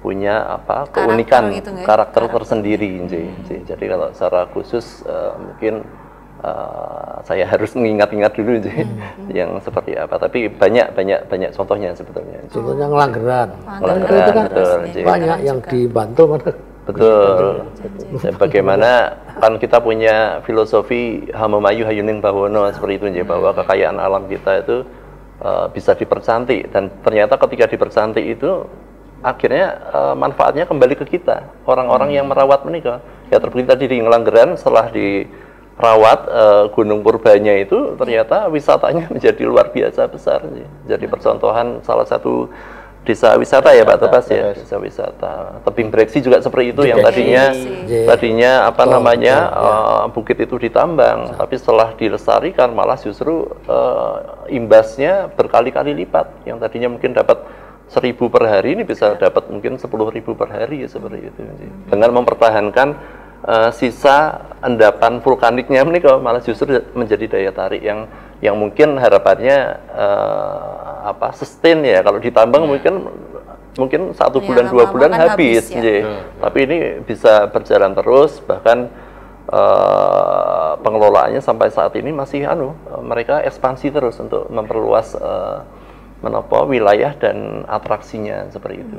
keunikan karakter tersendiri. Jadi kalau secara khusus mungkin saya harus mengingat-ingat dulu yang seperti apa. Tapi banyak contohnya sebetulnya. Contohnya Ngelanggeran. Ngelanggeran itu kan betul, banyak yang di Bantul mana. Betul. Bagaimana kan kita punya filosofi Hamamayu Hayuning Bawono seperti itu bahwa kekayaan alam kita itu bisa dipercantik, dan ternyata ketika dipercantik itu akhirnya manfaatnya kembali ke kita, orang-orang yang merawat menikah. Ya terbukti tadi di Ngelanggeran setelah dirawat Gunung Purbanya itu ternyata wisatanya menjadi luar biasa besar. Jadi percontohan salah satu desa wisata ya Pak Topas ya, desa wisata. Tebing Breksi juga seperti itu, yang tadinya bukit itu ditambang, tapi setelah dilestarikan malah justru imbasnya berkali-kali lipat. Yang tadinya mungkin dapat 1.000 per hari, ini bisa dapat mungkin 10.000 per hari seperti itu. Dengan mempertahankan sisa endapan vulkaniknya ini malah justru menjadi daya tarik yang mungkin harapannya sustain ya. Kalau ditambang mungkin 1 bulan 2 bulan habis ya. Tapi ini bisa berjalan terus, bahkan pengelolaannya sampai saat ini masih mereka ekspansi terus untuk memperluas wilayah dan atraksinya seperti itu.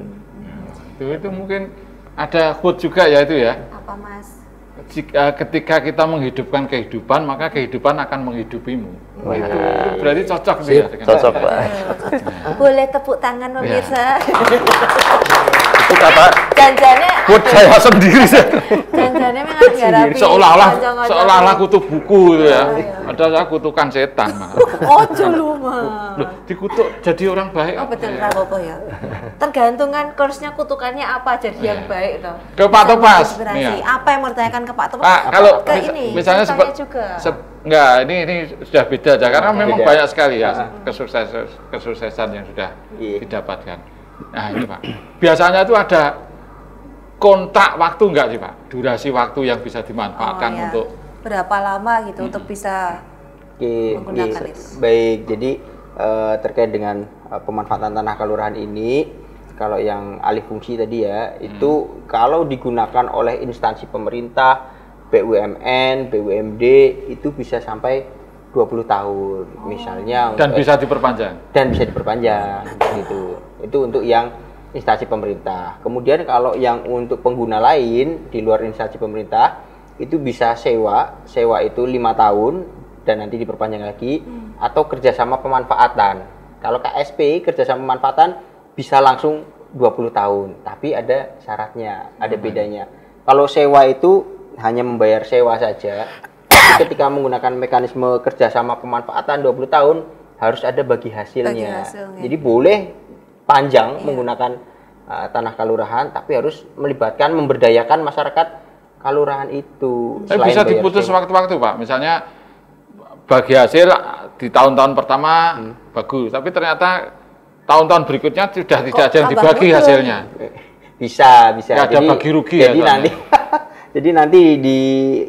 Itu mungkin ada quote juga ya itu ya. Apa Mas? Ketika kita menghidupkan kehidupan, maka kehidupan akan menghidupimu. Itu berarti cocok nih ya. Cocok Pak. Boleh tepuk tangan pemirsa. Itu kata Janjane buat saya sendiri janjane memang nggak rapi. Seolah-olah kutu buku itu ya. Padahal kutukan setan. Ojo lu mah. Loh, dikutuk jadi orang baik. Oh betul, apa ya. Tergantung kan course-nya kutukannya apa jadi yang baik toh. Ke Pak Topas. Apa yang mau ditanyakan ke Pak Topas? Pak, kalau ke ini misalnya enggak, ini sudah beda aja karena memang beda. banyak sekali ya kesuksesan yang sudah didapatkan. Nah, ini Pak. Biasanya itu ada kontak waktu enggak sih Pak? Durasi waktu yang bisa dimanfaatkan untuk berapa lama gitu untuk bisa menggunakan itu. Baik, jadi terkait dengan pemanfaatan tanah kelurahan ini, kalau yang alih fungsi tadi ya, itu kalau digunakan oleh instansi pemerintah, BUMN, BUMD, itu bisa sampai 20 tahun misalnya. Dan bisa diperpanjang? Dan bisa diperpanjang, gitu. Itu untuk yang instansi pemerintah. Kemudian kalau yang untuk pengguna lain, di luar instansi pemerintah, itu bisa sewa itu 5 tahun, dan nanti diperpanjang lagi, atau kerjasama pemanfaatan. Kalau KSP, kerjasama pemanfaatan, bisa langsung 20 tahun, tapi ada syaratnya, ada bedanya. Kalau sewa itu hanya membayar sewa saja, tapi ketika menggunakan mekanisme kerjasama pemanfaatan 20 tahun, harus ada bagi hasilnya. Jadi boleh panjang menggunakan tanah kelurahan, tapi harus melibatkan, memberdayakan masyarakat kelurahan itu. Bisa diputus waktu-waktu Pak, misalnya bagi hasil di tahun-tahun pertama bagus, tapi ternyata tahun-tahun berikutnya sudah tidak ada yang dibagi hasilnya. Bisa. Nggak ada bagi rugi jadi ya. Jadi nanti di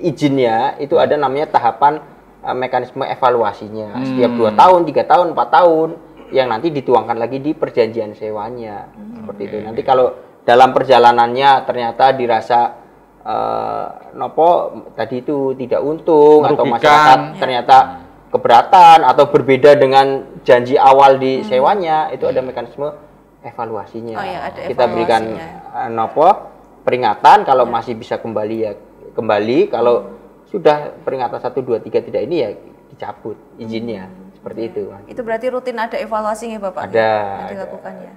izinnya itu ada namanya tahapan mekanisme evaluasinya. Setiap 2 tahun, 3 tahun, 4 tahun, yang nanti dituangkan lagi di perjanjian sewanya. Seperti itu. Nanti kalau dalam perjalanannya ternyata dirasa tadi itu tidak untung, merugikan, atau masyarakat ternyata keberatan atau berbeda dengan janji awal di sewanya, itu ada mekanisme evaluasinya. Ada kita berikan peringatan, kalau masih bisa kembali ya kembali, kalau sudah peringatan 1, 2, 3 tidak ini ya dicabut izinnya. Seperti itu. Itu berarti rutin ada evaluasinya Bapak? Ada. Yang dilakukan ya.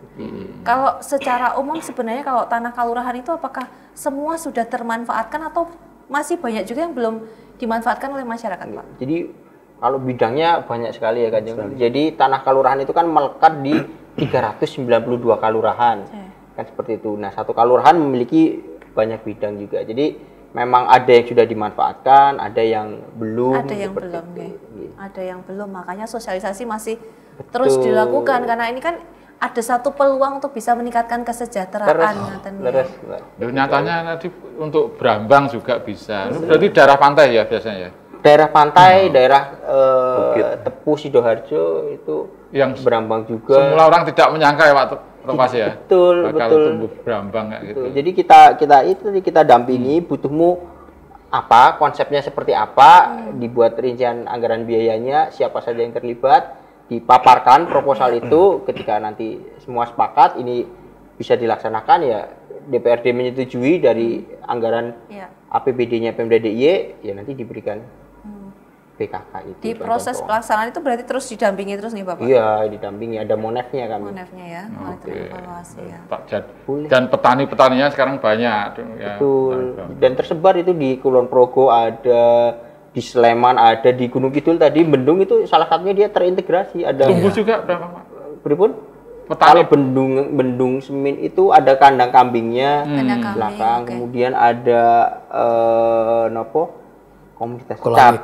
Kalau secara umum sebenarnya kalau tanah kelurahan itu apakah semua sudah termanfaatkan atau masih banyak juga yang belum dimanfaatkan oleh masyarakat Pak? Jadi kalau bidangnya banyak sekali ya Kanjeng. Jadi tanah kelurahan itu kan melekat di 392 kelurahan. Kan seperti itu. Nah, satu kelurahan memiliki banyak bidang juga. Jadi memang ada yang sudah dimanfaatkan, ada yang belum. Ada yang belum, ada yang belum. Makanya sosialisasi masih terus dilakukan karena ini kan ada satu peluang untuk bisa meningkatkan kesejahteraan. Nyatanya tadi untuk Brambang juga bisa. Berarti daerah pantai ya biasanya. Daerah pantai, daerah Tepu Sidoarjo itu yang Brambang juga. Semula orang tidak menyangka ya Pak Topas ya. Betul. Tumbuh Brambang kayak gitu. Jadi kita dampingi, butuhmu apa, konsepnya seperti apa, dibuat rincian anggaran biayanya, siapa saja yang terlibat, dipaparkan proposal itu, ketika nanti semua sepakat ini bisa dilaksanakan ya DPRD menyetujui dari anggaran APBD-nya Pemda DIY, ya nanti diberikan PKK itu. Di proses pelaksanaan itu berarti terus didampingi terus nih Bapak? Iya, didampingi, ada monefnya kami. Monefnya ya, evaluasi ya. Dan petani-petaninya sekarang banyak. Betul, dan tersebar itu di Kulon Progo ada, di Sleman ada, di Gunung Kidul tadi, Bendung itu salah satunya dia terintegrasi. Ada tumbuh juga berapa Pak? Beripun? Kalau Bendung Semin itu ada kandang kambingnya, belakang, kemudian ada komunitas kolam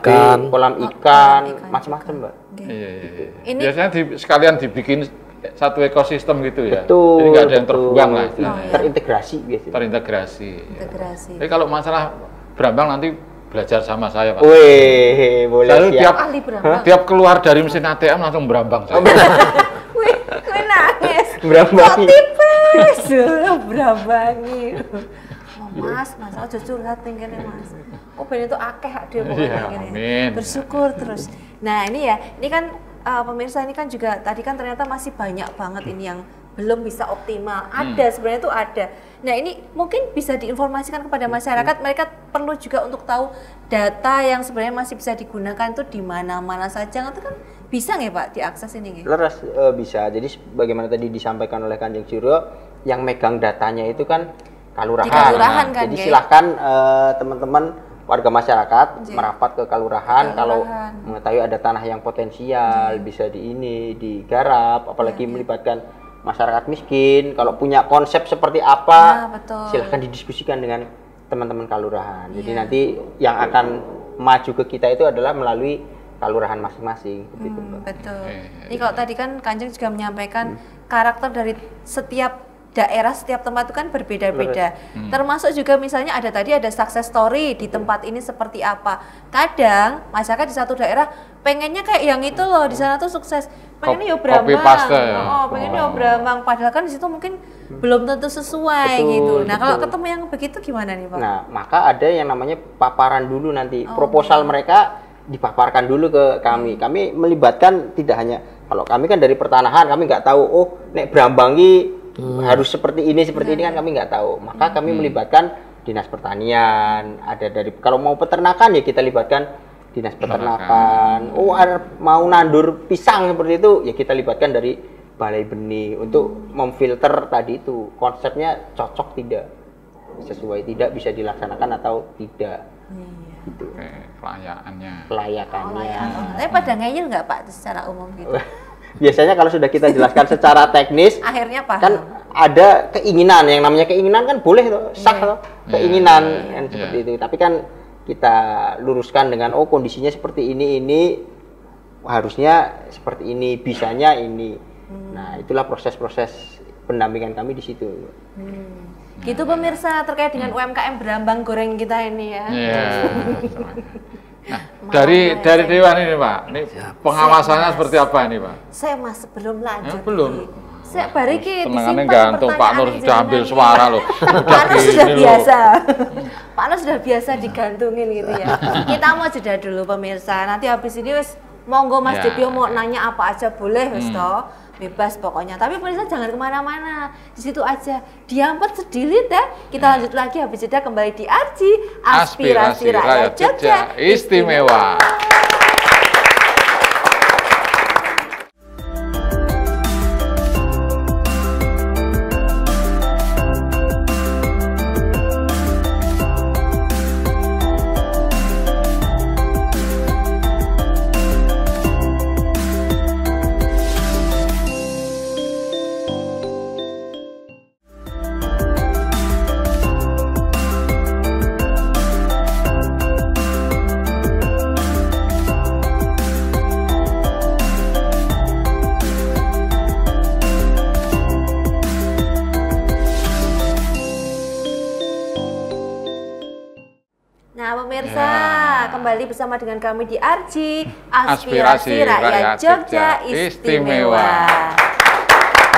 ikan, macam-macam Mbak. Iya. Ini biasanya sekalian dibikin satu ekosistem gitu ya. Betul. Jadi nggak ada yang terbuang lah. Terintegrasi biasanya. Terintegrasi. Jadi kalau masalah Brambang nanti belajar sama saya Pak. Wih, boleh. Lalu tiap keluar dari mesin ATM langsung Brambang. Wih, nangis. Brambang. Tipes, Brambangi. Mas aja curhat ning kene Mas. Oh ben itu akeh hak dhewe Iya, pokoknya amin. kene. Bersyukur terus. Nah, ini ya, ini kan pemirsa ini kan juga tadi kan ternyata masih banyak banget ini yang belum bisa optimal. Ada sebenarnya itu ada. Nah, ini mungkin bisa diinformasikan kepada masyarakat, mereka perlu juga untuk tahu data yang sebenarnya masih bisa digunakan itu di mana-mana saja. Itu kan bisa nggak Pak diakses ini? Leres bisa. Jadi bagaimana tadi disampaikan oleh Kanjeng Juro, yang megang datanya itu kan kalurahan. Di kalurahan kan, jadi Gey? silahkan teman-teman warga masyarakat merapat ke kalurahan kalau mengetahui ada tanah yang potensial bisa digarap, apalagi melibatkan masyarakat miskin. Kalau punya konsep seperti apa, silahkan didiskusikan dengan teman-teman kalurahan. Jadi nanti yang akan maju ke kita itu adalah melalui kalurahan masing-masing. Betul. Ini kalau tadi kan Kanjeng juga menyampaikan karakter dari setiap daerah, setiap tempat itu kan berbeda-beda. Termasuk juga misalnya ada success story di tempat ini seperti apa. Kadang masyarakat di satu daerah pengennya kayak yang itu loh, di sana tuh sukses. Pengennya ya Brambang. Pengennya ya Brambang. Padahal kan di situ mungkin belum tentu sesuai gitu. Nah, kalau ketemu yang begitu gimana nih Pak? Nah, maka ada yang namanya paparan dulu nanti. Proposal mereka dipaparkan dulu ke kami. Kami melibatkan tidak hanya, kalau kami kan dari pertanahan, kami nggak tahu, oh nek Brambangi harus seperti ini kan kami nggak tahu. Maka kami melibatkan dinas pertanian, ada dari, kalau mau peternakan ya kita libatkan dinas peternakan. Oh mau nandur pisang seperti itu ya kita libatkan dari balai benih untuk memfilter tadi itu konsepnya cocok tidak, sesuai tidak, bisa dilaksanakan atau tidak. Gitu. Pelayakannya. Tapi pada ngeyel nggak Pak secara umum gitu? Biasanya kalau sudah kita jelaskan secara teknis, akhirnya paham. Kan ada keinginan, yang namanya keinginan kan boleh tuh, sah tuh, keinginan kan seperti itu. Tapi kan kita luruskan dengan kondisinya seperti ini harusnya seperti ini, bisanya ini. Nah, itulah proses-proses pendampingan kami di situ. Gitu pemirsa terkait dengan UMKM Brambang goreng kita ini ya. Nah, dari Dewan ini Pak, ini pengawasannya seperti apa ini Pak? Saya Mas sebelum lanjut. Belum. Saya bariki disimpan gantung Pak Nur sudah ambil suara loh. Pak Nur sudah biasa. Pak Nur sudah biasa digantungin gitu ya. Kita mau jeda dulu pemirsa. Nanti habis ini wis monggo Mas Debio mau nanya apa aja boleh wis toh. Bebas pokoknya, tapi pemirsa jangan kemana-mana, di situ aja, diampet sedilit ya. Kita lanjut lagi habis jeda kembali di Arji Aspirasi Rakyat Jogja Istimewa. Kembali bersama dengan kami di Arji Aspirasi Rakyat Jogja Istimewa.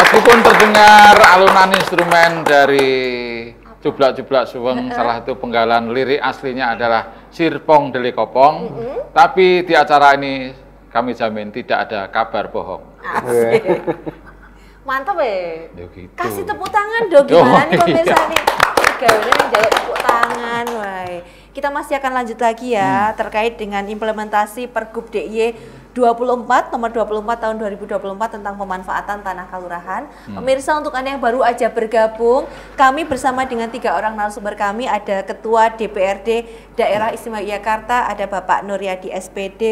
Meskipun terdengar alunan instrumen dari Jublak-Jublak Suweng, salah satu penggalan lirik aslinya adalah Sirpong Deli Kopong, tapi di acara ini kami jamin tidak ada kabar bohong. Mantap ya. Gitu. Kasih tepuk tangan dong, gimana nih pemirsa nih? Gaulnya yang jaluk tepuk tangan, woi. Kita masih akan lanjut lagi ya terkait dengan implementasi Pergub DIY 24 nomor 24 tahun 2024 tentang pemanfaatan tanah kalurahan. Pemirsa, untuk Anda yang baru aja bergabung, kami bersama dengan 3 orang narasumber kami, ada Ketua DPRD Daerah Istimewa Yogyakarta, ada Bapak Nuryadi SPD,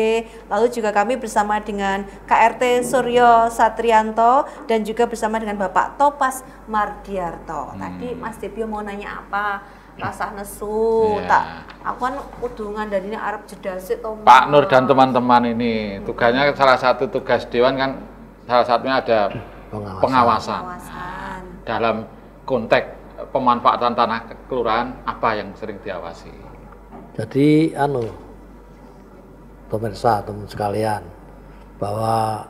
lalu juga kami bersama dengan KRT Suryo Satrianto dan juga bersama dengan Bapak Topas Mardiarto. Tadi Mas Debio mau nanya apa? Rasah nesu, tak aku kan udungan dan ini Arab jeda sih Pak Nur dan teman-teman ini tugasnya, salah satu tugas Dewan kan salah satunya ada pengawasan. Dalam konteks pemanfaatan tanah kelurahan apa yang sering diawasi? Jadi pemirsa, teman sekalian, bahwa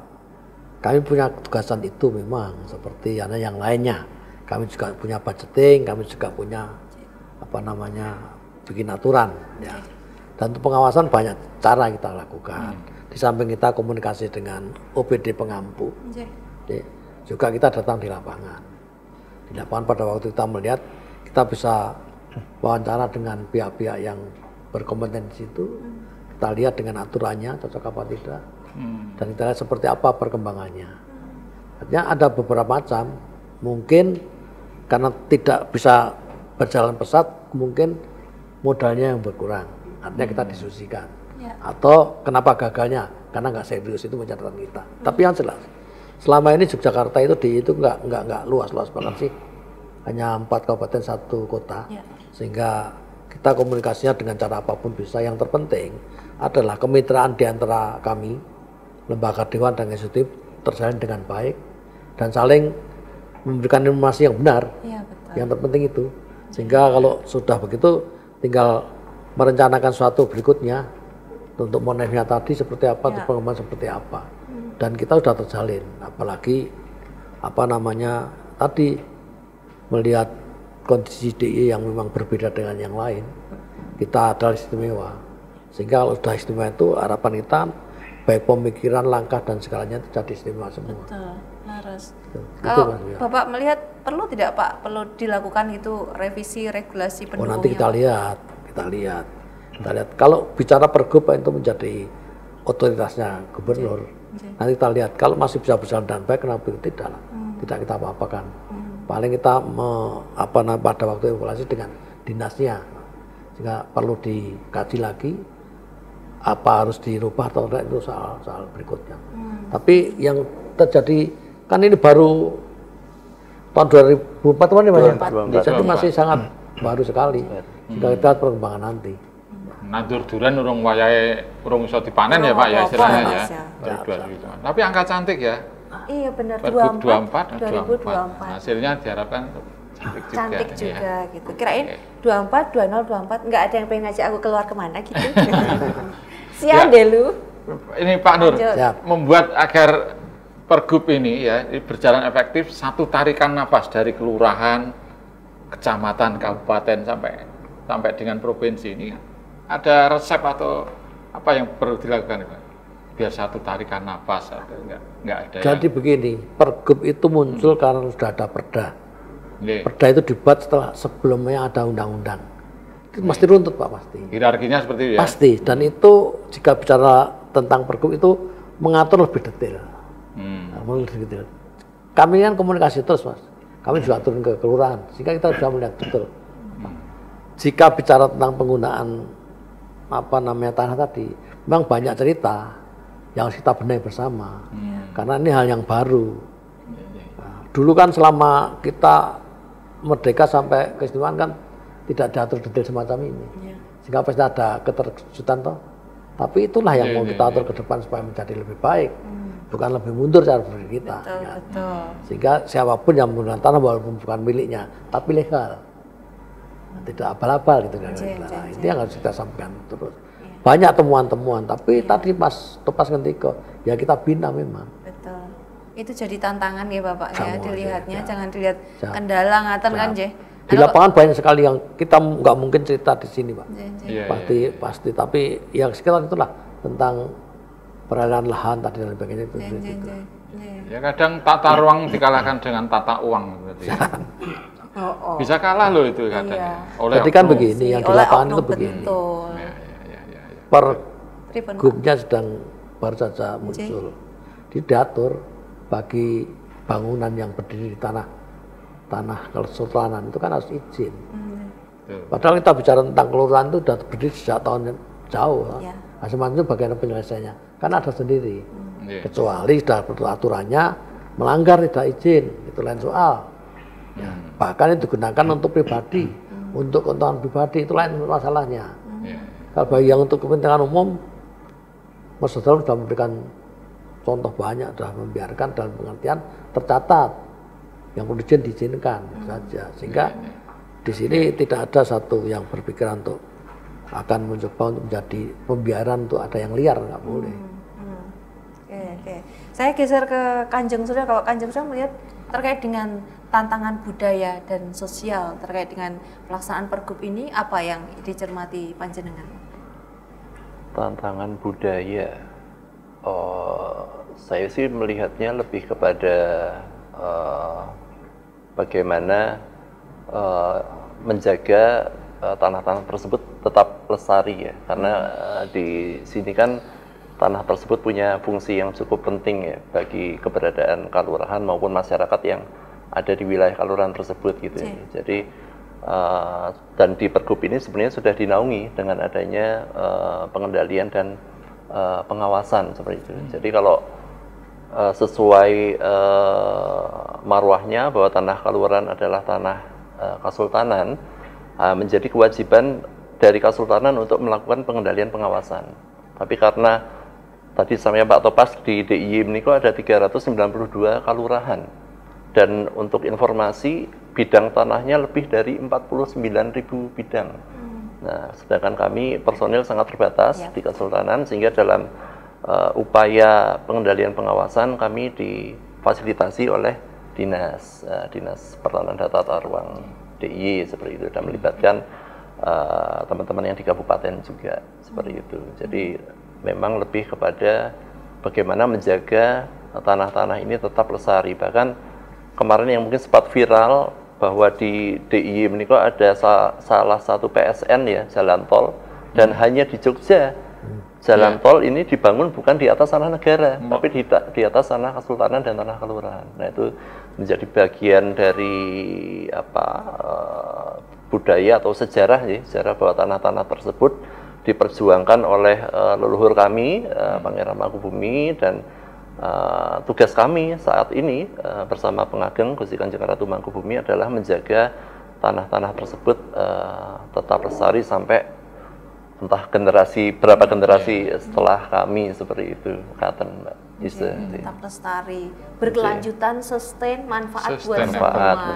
kami punya tugasan itu memang seperti yang lainnya. Kami juga punya budgeting, kami juga punya bikin aturan ya. Dan untuk pengawasan banyak cara kita lakukan. Di samping kita komunikasi dengan OPD pengampu, juga kita datang di lapangan. Di lapangan pada waktu kita melihat, kita bisa wawancara dengan pihak-pihak yang berkompetensi itu, kita lihat dengan aturannya cocok apa tidak, dan kita lihat seperti apa perkembangannya. Artinya ada beberapa macam, mungkin karena tidak bisa berjalan pesat, mungkin modalnya yang berkurang, artinya kita diskusikan. Atau kenapa gagalnya? Karena nggak serius, itu catatan kita. Tapi yang jelas, selama ini Yogyakarta itu nggak luas banget sih, hanya 4 kabupaten 1 kota, sehingga kita komunikasinya dengan cara apapun bisa. Yang terpenting adalah kemitraan di antara kami, lembaga dewan dan eksekutif, terjalin dengan baik dan saling memberikan informasi yang benar. Yang terpenting itu, sehingga kalau sudah begitu tinggal merencanakan suatu berikutnya untuk monefnya tadi seperti apa, untuk pengembangan seperti apa, dan kita sudah terjalin. Apalagi tadi melihat kondisi DIY yang memang berbeda dengan yang lain, kita adalah istimewa. Sehingga kalau sudah istimewa itu harapan kita baik pemikiran, langkah dan segalanya itu jadi istimewa semua. Betul, harus. Kalau Bapak melihat perlu tidak Pak, perlu dilakukan itu revisi regulasi pendukungnya? Nanti kita lihat. Kalau bicara pergub itu menjadi otoritasnya gubernur. Nanti kita lihat kalau masih bisa berjalan dengan baik, kenapa tidak? Tidak kita apa-apakan. Paling kita pada waktu evaluasi dengan dinasnya, sehingga perlu dikaji lagi apa harus dirubah atau tidak, itu soal berikutnya. Tapi yang terjadi kan ini baru tahun 2004 teman ya, jadi masih sangat baru sekali. Sehingga kita lihat perkembangan nanti. Nandur durian urung wayahe urung iso dipanen ya Pak ya istilahnya ya. Tapi angka cantik ya. Iya benar, 2024. Hasilnya diharapkan cantik juga gitu. Kirain 24, 20, 24 nggak ada yang pengen ngajak aku keluar kemana gitu. Siang deh lu. Ini Pak Nur, membuat agar pergub ini ya berjalan efektif, satu tarikan nafas dari kelurahan, kecamatan, kabupaten sampai dengan provinsi ini. Ada resep atau apa yang perlu dilakukan Pak? Biar satu tarikan nafas, nggak ada. Jadi begini, pergub itu muncul karena sudah ada perda. Perda itu dibuat sebelumnya ada undang-undang. Itu pasti runtut Pak, pasti. Hierarkinya seperti itu ya? Pasti, dan itu jika bicara tentang pergub itu mengatur lebih detail. Kami kan komunikasi terus Mas. Kami juga turun ke kelurahan, sehingga kita bisa melihat betul. Jika bicara tentang penggunaan tanah tadi, memang banyak cerita yang harus kita benahi bersama, karena ini hal yang baru. Nah, dulu kan selama kita merdeka sampai keistimewaan kan tidak diatur detail semacam ini, sehingga pasti ada keterkejutan toh. Tapi itulah yang mau kita atur ke depan supaya menjadi lebih baik, bukan lebih mundur cara berpikir kita. Betul. Sehingga siapapun yang menggunakan tanah walaupun bukan miliknya, tapi legal, tidak abal-abal gitu kan. Itu yang harus kita sampaikan terus. Banyak temuan-temuan, tapi tadi pas ketika ya kita bina memang. Betul. Itu jadi tantangan ya Bapak ya, dilihatnya jangan dilihat kendala ngaten kan je. Di lapangan banyak sekali yang kita nggak mungkin cerita di sini Pak. Pasti, tapi yang sekitar itulah tentang peralihan lahan tadi dan sebagainya itu. Ya kadang tata ruang dikalahkan dengan tata uang berarti. Bisa kalah loh itu kadang. Jadi kan begini, yang di lapangan itu begini. Pergubnya sedang baru saja muncul. Diatur bagi bangunan yang berdiri di tanah kesultanan itu kan harus izin. Padahal kita bicara tentang kelurahan itu sudah berdiri sejak tahun jauh. Semacam itu bagian penyelesaiannya kan ada sendiri. Kecuali sudah aturannya melanggar tidak izin, itu lain soal. Bahkan itu digunakan untuk pribadi, untuk keuntungan pribadi, itu lain masalahnya. Kalau bagi yang untuk kepentingan umum, Mas Saudara sudah memberikan contoh banyak, sudah membiarkan dalam pengertian tercatat, yang perlu diizinkan saja. Sehingga di sini tidak ada satu yang berpikiran untuk akan mencoba untuk menjadi pembiaran untuk ada yang liar, nggak boleh. Oke. Saya geser ke Kanjeng Surya. Kalau Kanjeng Surya melihat terkait dengan tantangan budaya dan sosial terkait dengan pelaksanaan Pergub ini, apa yang dicermati panjenengan? Tantangan budaya, saya sih melihatnya lebih kepada bagaimana menjaga tanah-tanah tersebut tetap lestari ya, karena di sini kan tanah tersebut punya fungsi yang cukup penting ya bagi keberadaan kelurahan maupun masyarakat yang ada di wilayah kelurahan tersebut gitu. Jadi dan di Pergub ini sebenarnya sudah dinaungi dengan adanya pengendalian dan pengawasan seperti itu. Jadi kalau sesuai marwahnya bahwa tanah kelurahan adalah tanah kasultanan, menjadi kewajiban dari kasultanan untuk melakukan pengendalian pengawasan. Tapi karena tadi sampai Pak Topas di DIY ini kok ada 392 kelurahan, dan untuk informasi bidang tanahnya lebih dari 49.000 bidang. Nah, sedangkan kami personil sangat terbatas di Kasultanan, sehingga dalam upaya pengendalian pengawasan kami difasilitasi oleh dinas pertanahan dan tata ruang DIY seperti itu, dan melibatkan teman-teman yang di kabupaten juga seperti itu. Jadi memang lebih kepada bagaimana menjaga tanah-tanah ini tetap lestari. Bahkan kemarin yang mungkin sempat viral bahwa di DIY ini kok ada salah satu PSN ya, jalan tol, dan hanya di Jogja jalan tol ini dibangun bukan di atas tanah negara, tapi di atas tanah kesultanan dan tanah kelurahan. Nah, itu menjadi bagian dari budaya atau sejarah ya, sejarah bahwa tanah-tanah tersebut diperjuangkan oleh leluhur kami, Pangeran Mangkubumi, dan tugas kami saat ini bersama Pengageng Gusti Kanjeng Ratu Mangkubumi adalah menjaga tanah-tanah tersebut tetap lestari sampai entah berapa generasi setelah kami seperti itu, katen Mbak. Tetap lestari, berkelanjutan, sustain, manfaat buat semua.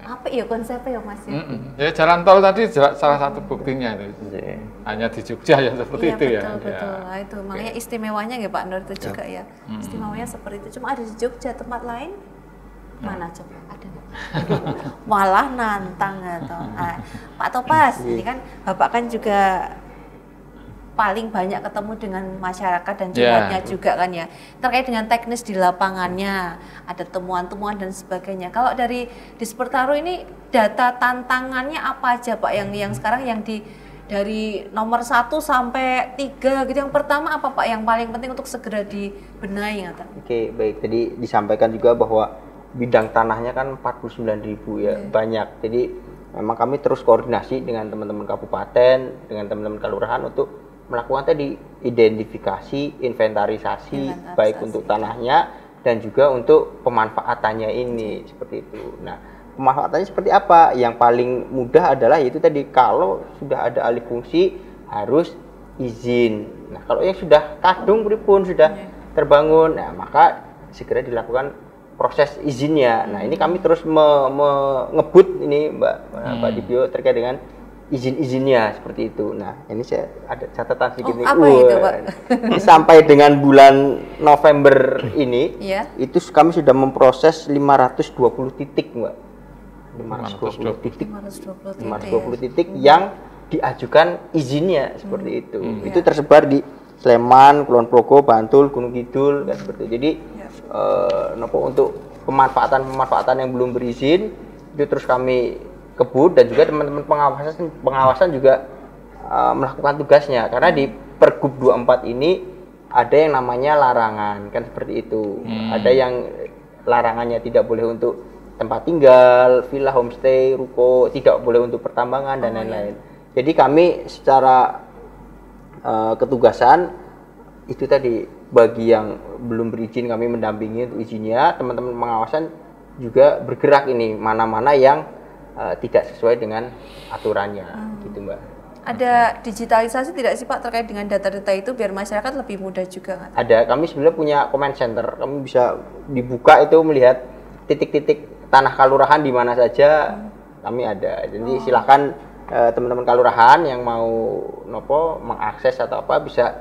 Apa ya konsepnya ya Mas? Ya jalan tol tadi salah satu buktinya itu. Hanya di Jogja ya seperti itu ya. Betul. Nah, itu makanya istimewanya ya Pak Nur itu juga ya. Istimewanya seperti itu. Cuma ada di Jogja, tempat lain mana coba? Ada nggak? Malah nantang atau Pak Topas, ini kan Bapak kan juga paling banyak ketemu dengan masyarakat dan curhatnya juga kan ya, terkait dengan teknis di lapangannya, ada temuan-temuan dan sebagainya. Kalau dari Dispertaru ini data tantangannya apa aja Pak yang sekarang yang dari nomor 1 sampai 3 gitu, yang pertama apa Pak yang paling penting untuk segera dibenahi? Oke, baik, tadi disampaikan juga bahwa bidang tanahnya kan 49.000 ya, banyak. Jadi memang kami terus koordinasi dengan teman-teman kabupaten, dengan teman-teman kelurahan untuk melakukan tadi identifikasi, inventarisasi, baik untuk tanahnya dan juga untuk pemanfaatannya ini seperti itu. Nah, pemanfaatannya seperti apa? Yang paling mudah adalah itu tadi, kalau sudah ada alih fungsi harus izin. Nah, kalau yang sudah kadung pripun sudah terbangun, nah maka segera dilakukan proses izinnya. Nah, ini kami terus ngebut ini Mbak Dibyo terkait dengan izin-izinnya seperti itu. Nah, ini saya ada catatan sedikit nih. Apa itu, Pak? Sampai dengan bulan November ini, itu kami sudah memproses 520 titik, Mbak. 520 titik yang diajukan izinnya seperti itu. Itu tersebar di Sleman, Kulon Progo, Bantul, Gunung Kidul, kan seperti itu. Jadi untuk pemanfaatan yang belum berizin itu terus kami kebut, dan juga teman-teman pengawasan juga melakukan tugasnya, karena di Pergub 24 ini ada yang namanya larangan, kan seperti itu. Ada yang larangannya tidak boleh untuk tempat tinggal, villa, homestay, ruko, tidak boleh untuk pertambangan dan lain-lain. Jadi kami secara ketugasan itu tadi, bagi yang belum berizin kami mendampingi untuk izinnya, teman-teman pengawasan juga bergerak ini mana-mana yang tidak sesuai dengan aturannya, gitu Mbak. Ada digitalisasi tidak sih Pak terkait dengan data-data itu biar masyarakat lebih mudah juga kan? Ada, kami sebenarnya punya comment center, kami bisa dibuka itu melihat titik-titik tanah kelurahan di mana saja, kami ada. Jadi silakan teman-teman kelurahan yang mau mengakses atau apa bisa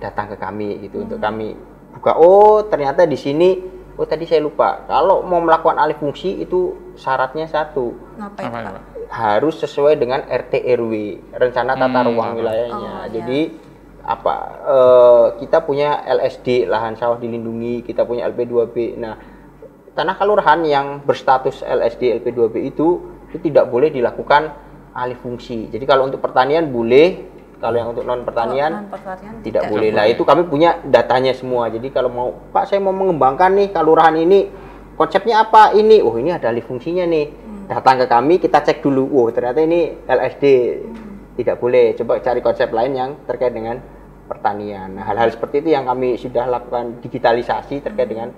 datang ke kami gitu, untuk kami buka. Oh ternyata di sini Oh tadi saya lupa. Kalau mau melakukan alih fungsi itu syaratnya satu. Ngapain, Pak? Harus sesuai dengan RT RW, rencana tata ruang wilayahnya. Oh, Jadi kita punya LSD, lahan sawah dilindungi, kita punya LP2B. Nah, tanah kelurahan yang berstatus LSD LP2B itu tidak boleh dilakukan alih fungsi. Jadi kalau untuk pertanian boleh, kalau yang untuk non pertanian tidak boleh. Nah, itu kami punya datanya semua. Jadi kalau mau, Pak saya mau mengembangkan nih kelurahan ini, konsepnya apa ini? Oh ini ada alih fungsinya nih. Datang ke kami, kita cek dulu. Oh ternyata ini LSD. Tidak boleh. Coba cari konsep lain yang terkait dengan pertanian. Nah, hal-hal seperti itu yang kami sudah lakukan digitalisasi terkait dengan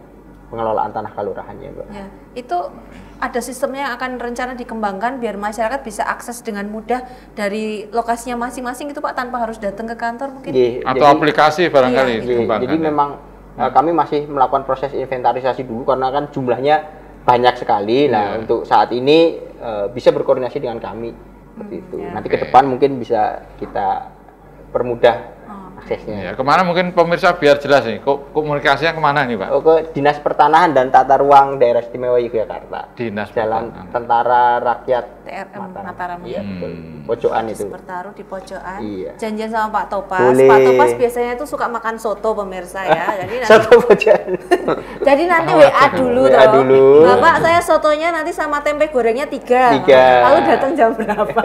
pengelolaan tanah kelurahannya, Mbak. Ya, itu ada sistemnya yang akan rencana dikembangkan biar masyarakat bisa akses dengan mudah dari lokasinya masing-masing itu Pak, tanpa harus datang ke kantor mungkin? Atau aplikasi barangkali dikembangkan. Jadi memang kami masih melakukan proses inventarisasi dulu karena kan jumlahnya banyak sekali. Nah, untuk saat ini bisa berkoordinasi dengan kami seperti itu. Nanti ke depan mungkin bisa kita permudah aksesnya. Ya, kemana mungkin pemirsa biar jelas nih, komunikasinya kemana nih Pak? Ke Dinas Pertanahan dan Tata Ruang Daerah Istimewa Yogyakarta. Dinas Jalan Tentara Rakyat TRM Mataram. Iya, betul. Pojokan itu. Bertaruh di pojokan. Iya. Janjian sama Pak Topas. Boleh. Pak Topas biasanya tuh suka makan soto pemirsa ya. Jadi nanti, Soto pojokan. jadi nanti WA dulu WA toh. dulu. Bapak saya sotonya nanti sama tempe gorengnya 3. Lalu datang jam berapa?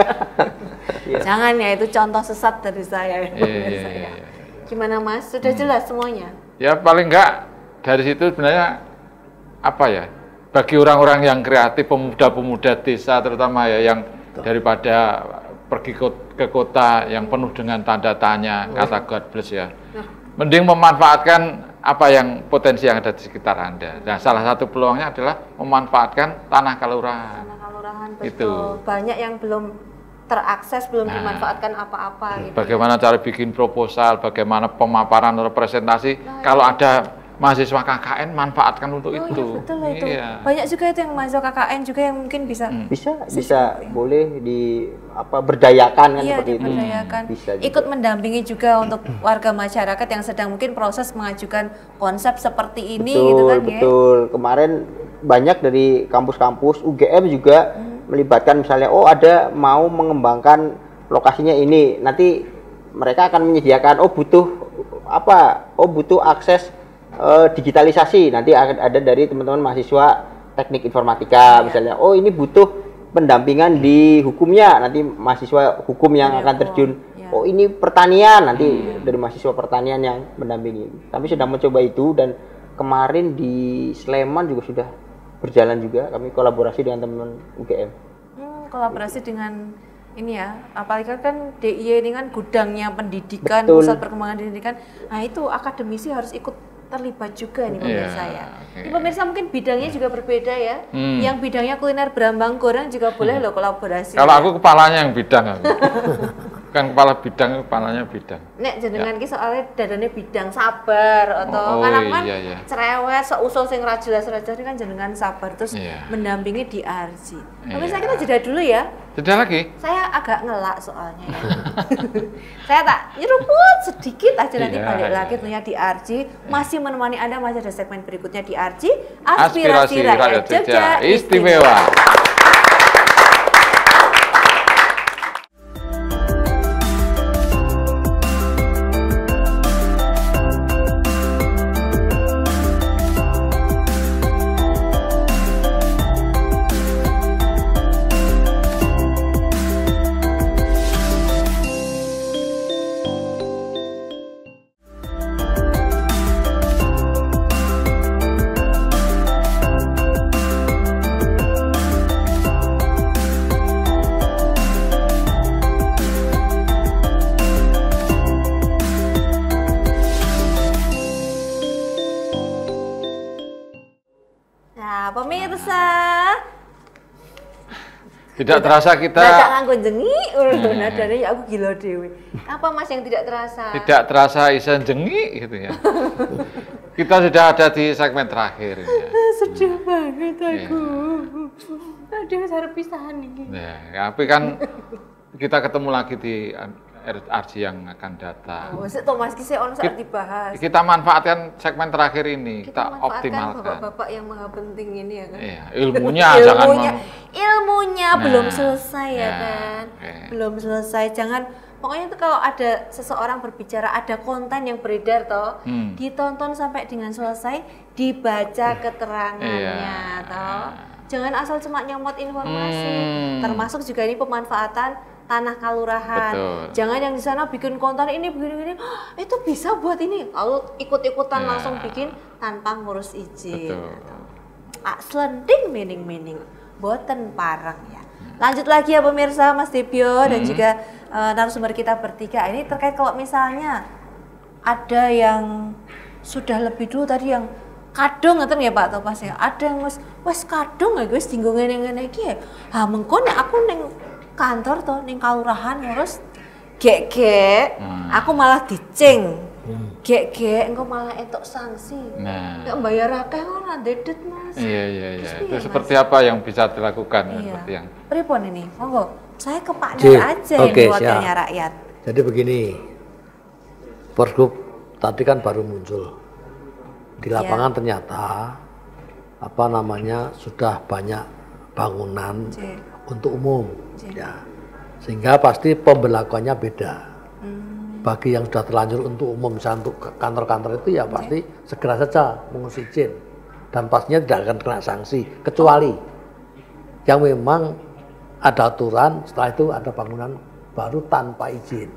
Jangan ya, itu contoh sesat dari saya ya, pemirsa ya. Gimana Mas? Sudah jelas semuanya? Ya paling enggak dari situ sebenarnya apa ya, bagi orang-orang yang kreatif, pemuda-pemuda desa terutama ya, yang daripada pergi ke kota yang penuh dengan tanda tanya, kata God bless ya, mending memanfaatkan apa yang potensi yang ada di sekitar Anda. Nah, salah satu peluangnya adalah memanfaatkan tanah kelurahan. Tanah kelurahan, betul. Itu banyak yang belum terakses, belum dimanfaatkan apa-apa gitu. Bagaimana cara bikin proposal, bagaimana pemaparan representasi, kalau ada mahasiswa KKN manfaatkan untuk itu. Iya, betul itu. Iya. Banyak juga itu yang mahasiswa KKN juga yang mungkin bisa bisa boleh berdayakan kan seperti itu. Berdayakan. Bisa juga. Ikut mendampingi juga untuk warga masyarakat yang sedang mungkin proses mengajukan konsep seperti ini betul, gitu kan ya. Betul. Kemarin banyak dari kampus-kampus UGM juga melibatkan misalnya ada mau mengembangkan lokasinya ini, nanti mereka akan menyediakan butuh akses digitalisasi, nanti akan ada dari teman-teman mahasiswa teknik informatika misalnya, ini butuh pendampingan di hukumnya, nanti mahasiswa hukum yang akan terjun, ini pertanian, nanti dari mahasiswa pertanian yang mendampingi. Kami sudah mencoba itu, dan kemarin di Sleman juga sudah berjalan juga, kami kolaborasi dengan teman UGM. Kolaborasi dengan ini ya, apalagi kan DIY ini kan gudangnya pendidikan, betul. Pusat Perkembangan Pendidikan. Nah itu akademisi harus ikut terlibat juga nih pemirsa ya. Ini pemirsa mungkin bidangnya juga berbeda ya. Yang bidangnya kuliner Brambang goreng juga boleh loh kolaborasi. Kalau aku kepalanya yang bidang aku. Bukan kepala bidang, kepalanya bidang. Nek jenengan ki soalnya dadane bidang sabar atau kan cerewet sok usul sing ra jelas-jelas kan jenengan sabar terus mendampingi di RC. Pemirsa kita jeda dulu ya. Jeda lagi? Saya agak ngelak soalnya ya. Saya tak nyeruput sedikit aja nanti balik lagi tentunya di RC. Masih menemani Anda, masih ada segmen berikutnya di RC. Aspirasi Rakyat Jogja Istimewa. Tidak terasa kita nganggo jengi, nadane ya aku gila dewe. Apa Mas yang tidak terasa? Tidak terasa Isen jengi gitu ya. Kita sudah ada di segmen terakhir ya. Sedih banget aku. Aduh, harus pisahan ini. Ya, tapi kan kita ketemu lagi di RJ yang akan datang. Maksud Thomas Kise ono saat dibahas. Kita manfaatkan segmen terakhir ini, kita optimalkan. Bapak-bapak yang maha penting ini ya kan. Iya, ilmunya jangan ilmunya belum selesai ya nah, kan. Belum selesai. Jangan pokoknya itu kalau ada seseorang berbicara, ada konten yang beredar toh, ditonton sampai dengan selesai, dibaca keterangannya toh. Jangan asal cuma nyomot informasi. Termasuk juga ini pemanfaatan tanah kalurahan. Betul. Jangan yang di sana bikin konten ini begini-begini, itu bisa buat ini. Lalu ikut-ikutan langsung bikin tanpa ngurus izin. Selenting mening-mening, boten parang ya. Lanjut lagi ya pemirsa, Mas Debyo dan juga narasumber kita bertiga. Ini terkait kalau misalnya ada yang sudah lebih dulu tadi yang kadung ngeten ya Pak Topas ya. Ada yang wis kadung ya guys dinggo ngene-ngene iki ya. Ha mengko nek aku ning kantor toh ning kalurahan ngurus gek-gek, aku malah dicing. Gek-gek engko malah entuk sanksi. Nek bayar akeh ora dedet Mas. Iya. Itu seperti apa yang bisa dilakukan seperti yang pripun ini? Monggo, saya ke Pak Nur aja ini wakilnya rakyat. Jadi begini, Pergub tadi kan baru muncul. Di lapangan ternyata sudah banyak bangunan untuk umum. Ya. Sehingga pasti pemberlakuannya beda. Bagi yang sudah terlanjur untuk umum, misalnya untuk kantor-kantor itu ya pasti segera saja mengurus izin. Dan pastinya tidak akan kena sanksi, kecuali yang memang ada aturan, setelah itu ada bangunan baru tanpa izin.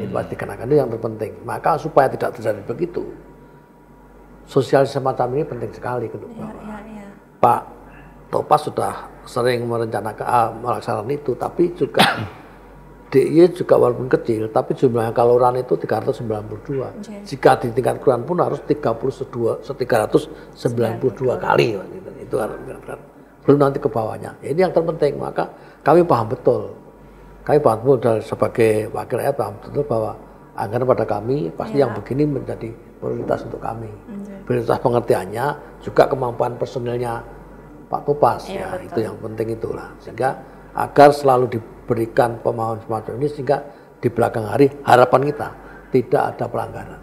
Itu pasti dikenakan, itu yang terpenting. Maka supaya tidak terjadi begitu, sosialisasi semacam ini penting sekali ke depan. Pak Topas sudah sering merencanakan melaksanakan itu, tapi juga DIY juga walaupun kecil, tapi jumlahnya kalurahan itu 392. Jika di tingkat kelurahan pun harus 392 kali. Itu kan belum nanti ke bawahnya. Ini yang terpenting, maka kami paham betul. Kami paham betul sebagai wakil rakyat paham betul bahwa anggaran pada kami pasti yang begini menjadi prioritas untuk kami. Prioritas pengertiannya juga kemampuan personilnya Pak Topas, ya itu yang penting itulah. Sehingga agar selalu diberikan pemahaman semacam ini, sehingga di belakang hari harapan kita tidak ada pelanggaran.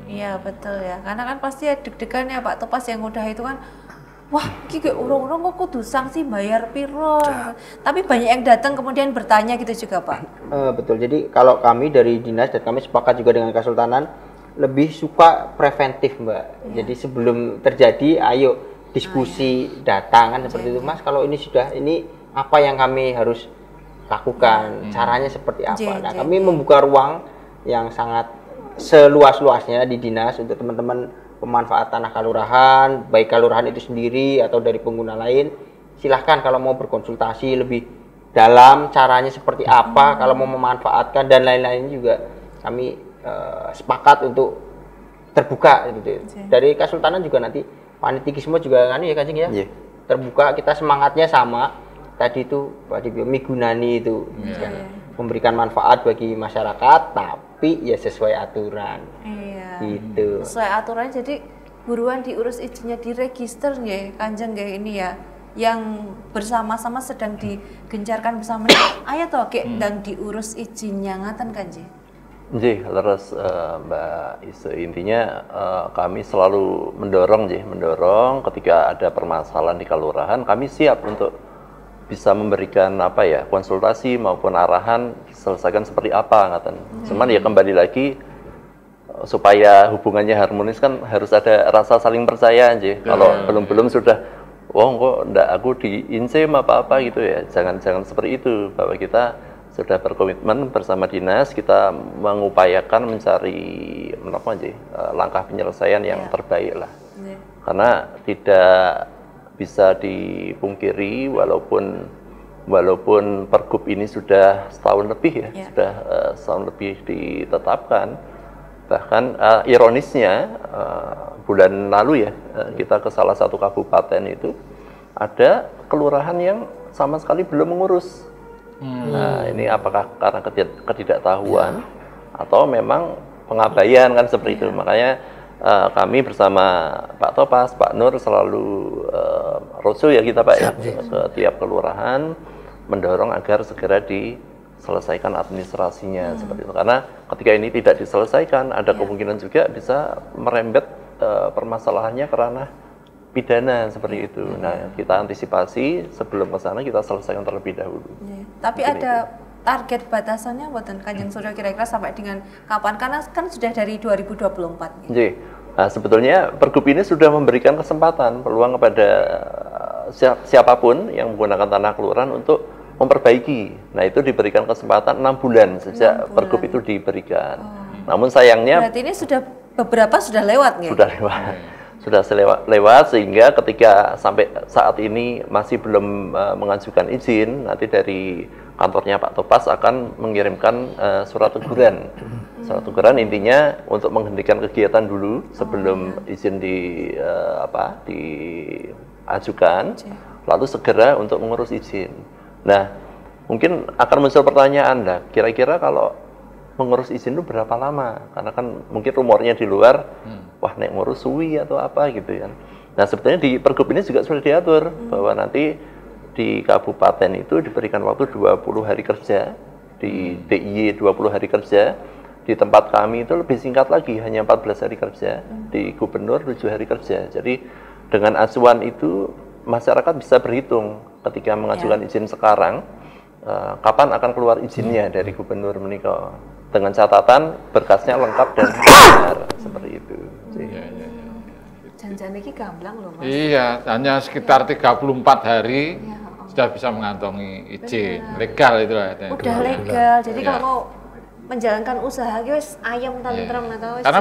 Iya betul ya, karena kan pasti deg-degan ya Pak Topas yang udah itu kan, wah iki urung-urung kok kudu sanksi bayar piro. Tapi banyak yang datang kemudian bertanya gitu juga Pak. Betul, jadi kalau kami dari dinas dan kami sepakat juga dengan Kesultanan, lebih suka preventif Mbak. Jadi sebelum terjadi ayo diskusi datang kan seperti itu Mas, kalau ini sudah ini apa yang kami harus lakukan, caranya seperti apa. Nah kami membuka ruang yang sangat seluas-luasnya di dinas untuk teman-teman pemanfaat tanah kalurahan, baik kalurahan itu sendiri atau dari pengguna lain. Silahkan kalau mau berkonsultasi lebih dalam caranya seperti apa, kalau mau memanfaatkan dan lain-lain juga kami sepakat untuk terbuka gitu. Dari Kesultanan juga nanti panitikisme juga kan ya Kanjeng ya. Terbuka, kita semangatnya sama. Tadi itu Pak Dibyo migunani itu memberikan manfaat bagi masyarakat tapi ya sesuai aturan. Gitu. Sesuai aturan, jadi buruan diurus izinnya, diregister nggih Kanjeng nggih ini ya. Yang bersama-sama sedang digencarkan bersama. Ayo toh ndang diurus izinnya ngaten Kanjeng. Nggih, leres Mbak Ise. Intinya kami selalu mendorong ketika ada permasalahan di kalurahan, kami siap untuk bisa memberikan konsultasi maupun arahan diselesaikan seperti apa ngaten. Cuman ya kembali lagi supaya hubungannya harmonis kan harus ada rasa saling percaya nggih. Kalau belum sudah kok ndak aku diinsem apa gitu ya. Jangan seperti itu, bahwa kita sudah berkomitmen bersama dinas, kita mengupayakan mencari langkah penyelesaian yang terbaik lah. Karena tidak bisa dipungkiri walaupun Pergub ini sudah setahun lebih sudah setahun lebih ditetapkan. Bahkan ironisnya bulan lalu kita ke salah satu kabupaten itu ada kelurahan yang sama sekali belum mengurus. Nah, ini apakah karena ketidaktahuan atau memang pengabaian kan seperti itu. Makanya kami bersama Pak Topas, Pak Nur selalu roadshow ya kita Pak ke tiap kelurahan mendorong agar segera selesaikan administrasinya seperti itu. Karena ketika ini tidak diselesaikan, ada kemungkinan juga bisa merembet permasalahannya ke ranah pidana seperti itu. Nah, kita antisipasi sebelum ke sana kita selesaikan terlebih dahulu. Tapi ada target batasannya buatan Kanjeng Suryo kira-kira sampai dengan kapan? Karena kan sudah dari 2024. Nah, sebetulnya Pergub ini sudah memberikan kesempatan, peluang kepada siapapun yang menggunakan tanah kelurahan untuk memperbaiki. Nah, itu diberikan kesempatan 6 bulan sejak 6 bulan. Pergub itu diberikan. Namun sayangnya berarti ini sudah beberapa sudah lewat ya? Sudah lewat. Sudah lewat sehingga ketika sampai saat ini masih belum mengajukan izin, nanti dari kantornya Pak Topas akan mengirimkan surat teguran. Surat teguran intinya untuk menghentikan kegiatan dulu sebelum izin diajukan, lalu segera untuk mengurus izin. Nah, mungkin akan muncul pertanyaan lah, kira-kira kalau mengurus izin itu berapa lama? Karena kan mungkin rumornya di luar, wah nek ngurus suwi atau apa gitu kan. Nah, sebetulnya di Pergub ini juga sudah diatur bahwa nanti di kabupaten itu diberikan waktu 20 hari kerja, di DIY 20 hari kerja, di tempat kami itu lebih singkat lagi, hanya 14 hari kerja, di gubernur 7 hari kerja. Jadi dengan acuan itu masyarakat bisa berhitung ketika mengajukan izin sekarang, kapan akan keluar izinnya dari gubernur menikah, dengan catatan berkasnya lengkap dan benar seperti itu. Jangan-jangan ini gamblang loh Mas. Iya, hanya sekitar 34 hari sudah bisa mengantongi izin. Legal itu lah. Udah legal. Jadi kalau mau menjalankan usaha guys ayam tentrem atau karena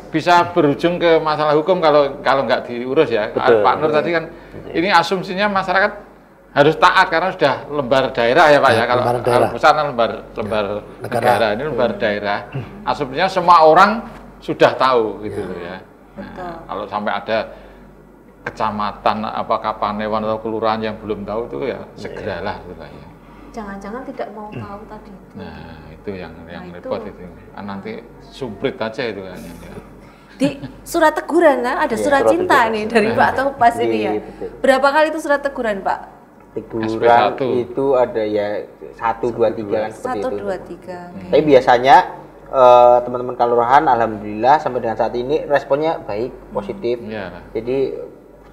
bisa berujung ke masalah hukum kalau nggak diurus ya. Pak Nur tadi kan ini asumsinya masyarakat harus taat karena sudah lembar daerah ya Pak ya. Kalau pusat kan lembar negara, ini lembar daerah. Asumsinya semua orang sudah tahu gitu ya. Nah, kalau sampai ada kecamatan Kapanewon atau kelurahan yang belum tahu itu ya segeralah gitu ya. Jangan-jangan tidak mau tahu tadi. Nah, itu yang repot itu. Nanti sumprit aja itu kan. Di surat teguran ada surat cinta nih dari Pak Topas ini ya. Berapa kali itu surat teguran Pak? Teguran itu ada ya 1, 2, 3 kan seperti 1, itu. 2, 3. Tapi biasanya teman-teman kelurahan alhamdulillah sampai dengan saat ini responnya baik, positif. Jadi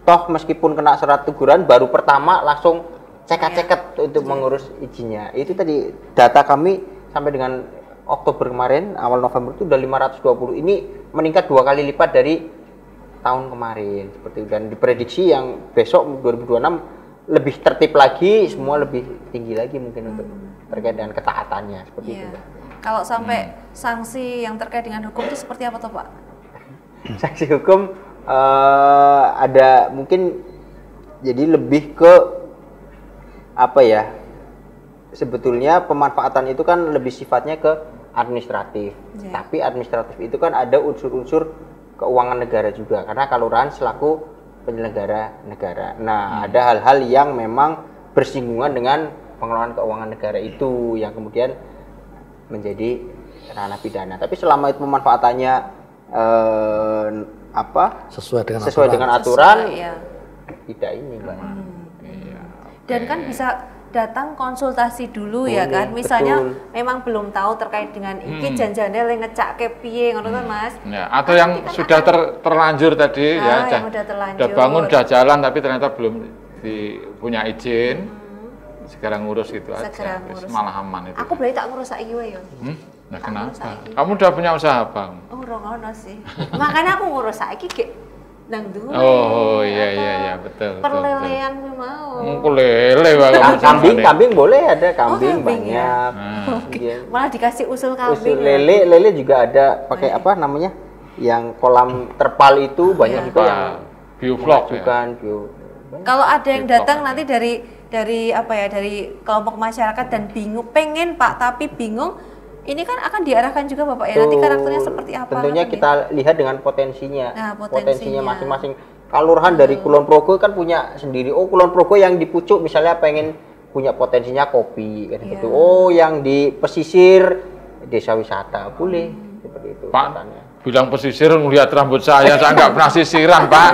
toh meskipun kena surat teguran baru pertama langsung ceket-ceket untuk mengurus izinnya. Itu tadi data kami sampai dengan Oktober kemarin, awal November itu udah 520. Ini meningkat 2 kali lipat dari tahun kemarin seperti itu. Dan diprediksi yang besok 2026 lebih tertib lagi, semua lebih tinggi lagi mungkin untuk terkait dengan ketaatannya seperti itu. Kalau sampai sanksi yang terkait dengan hukum itu seperti apa toh Pak? Sanksi hukum ada mungkin jadi lebih ke apa ya? Sebetulnya pemanfaatan itu kan lebih sifatnya ke administratif. Tapi administratif itu kan ada unsur-unsur keuangan negara juga karena kelurahan selaku penyelenggara negara. Nah, ada hal-hal yang memang bersinggungan dengan pengelolaan keuangan negara itu yang kemudian menjadi ranah pidana. Tapi selama itu pemanfaatannya sesuai dengan aturan, tidak ini, Mbak. Dan kan bisa datang konsultasi dulu ya kan. Misalnya memang belum tahu terkait dengan iki janjane le ngecake piye ngono kan Mas. Ya, atau yang sudah terlanjur tadi ya, udah bangun, udah jalan tapi ternyata belum punya izin. Segera ngurus gitu aja, malah aman itu. Aku berarti tak ngurus saiki wae ya. Nah, kenapa? Kamu udah punya usaha Bang? Oh, ngono sih. Makanya aku ngurus saiki gek nang dulu. Oh, iya betul. Perlelean mau. Lele kambing boleh ada kambing banyak. Malah dikasih usul kambing. Usul lele juga ada pakai apa namanya? Yang kolam terpal itu banyak juga yang bioflok ya. Kalau ada yang datang nanti dari kelompok masyarakat dan bingung pengen Pak tapi bingung, ini kan akan diarahkan juga Bapak ya, nanti karakternya seperti apa? Tentunya kita lihat dengan potensinya. Potensinya masing-masing. Kelurahan dari Kulon Progo kan punya sendiri. Oh, Kulon Progo yang di pucuk misalnya pengen punya potensinya kopi kan gitu. Oh, yang di pesisir desa wisata boleh seperti itu. Pak bilang pesisir melihat rambut saya nggak pernah sisiran Pak.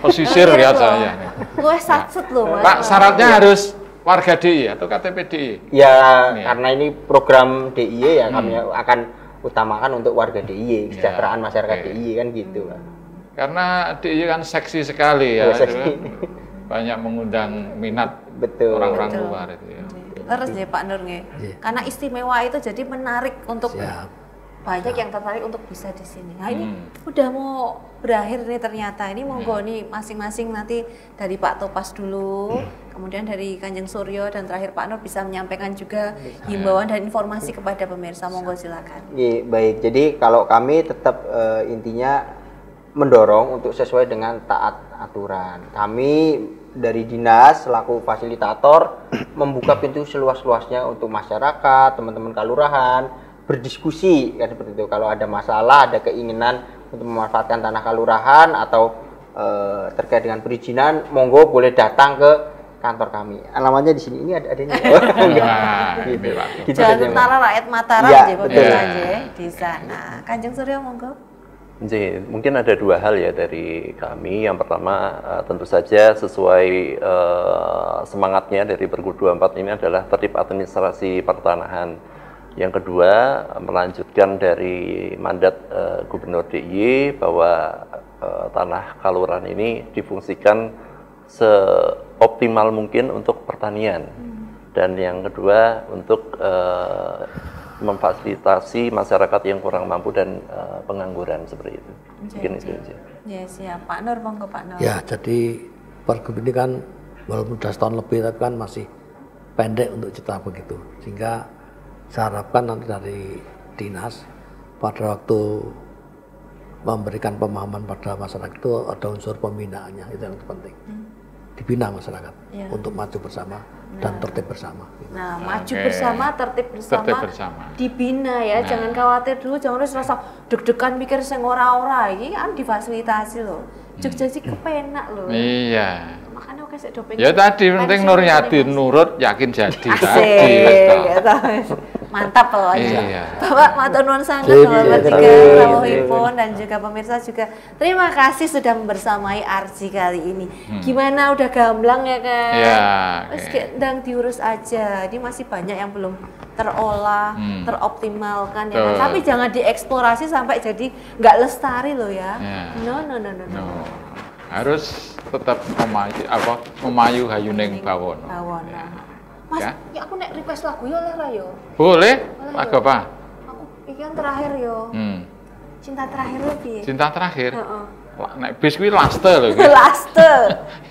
Pesisir lihat saya. Gue satset loh Mas. Pak, syaratnya harus warga DIY atau KTP DIY? Ya, karena ini program DIY ya kami akan utamakan untuk warga DIY, kesejahteraan masyarakat DIY kan gitu. Karena DIY kan seksi sekali ya, banyak mengundang minat orang-orang luar itu ya. Terus ya Pak Nur nggih. Karena istimewa itu jadi menarik untuk banyak yang tertarik untuk bisa di sini. Nah ini udah mau berakhir nih ternyata. Ini monggo nih masing-masing nanti dari Pak Topas dulu, kemudian dari Kanjeng Suryo dan terakhir Pak Nur bisa menyampaikan juga himbauan dan informasi kepada pemirsa. Monggo silakan. Baik. Jadi kalau kami tetap intinya mendorong untuk sesuai dengan taat aturan. Kami dari dinas selaku fasilitator membuka pintu seluas-luasnya untuk masyarakat, teman-teman kalurahan berdiskusi ya seperti itu. Kalau ada masalah, ada keinginan untuk memanfaatkan tanah kalurahan atau terkait dengan perizinan, monggo boleh datang ke kantor kami. Alamatnya di sini. Ini adanya. Jalan Tentara Rakyat Mataram ya, di sana. Kanjeng Suryo monggo. Mungkin ada dua hal ya dari kami. Yang pertama tentu saja sesuai semangatnya dari Pergub 24 ini adalah tertib administrasi pertanahan. Yang kedua, melanjutkan dari mandat Gubernur DIY bahwa tanah kaluran ini difungsikan seoptimal mungkin untuk pertanian. Dan yang kedua, untuk memfasilitasi masyarakat yang kurang mampu dan pengangguran seperti itu. Mungkin itu aja. Ya siap, Pak Nur, monggo Pak Nur. Ya, jadi Pergub ini kan walaupun sudah setahun lebih tapi kan masih pendek untuk cipta begitu. Sehingga saya harapkan nanti dari dinas pada waktu memberikan pemahaman pada masyarakat itu ada unsur pembinaannya, itu yang penting. Dibina masyarakat untuk maju bersama dan tertib bersama. Nah, maju bersama, tertib bersama, dibina ya. Jangan khawatir dulu, jangan harus rasa deg-degan mikir sing ora-ora. Ini kan difasilitasi loh. Jogja sih kepenak loh. Iya. Makanya oke sik do pengen. Ya tadi penting Nur Yadin nurut yakin jadi tadi. Mantap loh aja. Iya. Bapak matur nuwun sangat Bapak juga rawuhipun dan juga pemirsa juga. Terima kasih sudah membersamai Arji kali ini. Gimana udah gamblang ya kan? Iya. Terus ndang diurus aja. Ini masih banyak yang belum terolah, teroptimalkan ya kan. Tapi jangan dieksplorasi sampai jadi nggak lestari loh ya. No. Harus tetap memayu hayuning bawono. Mas, ya aku nek request lagu ya oleh ra yo. Boleh? Lagu apa? Aku iki yang terakhir yo. Cinta terakhir lo piye? Cinta terakhir? Heeh. Nek bis kuwi laste lho iki. Laste.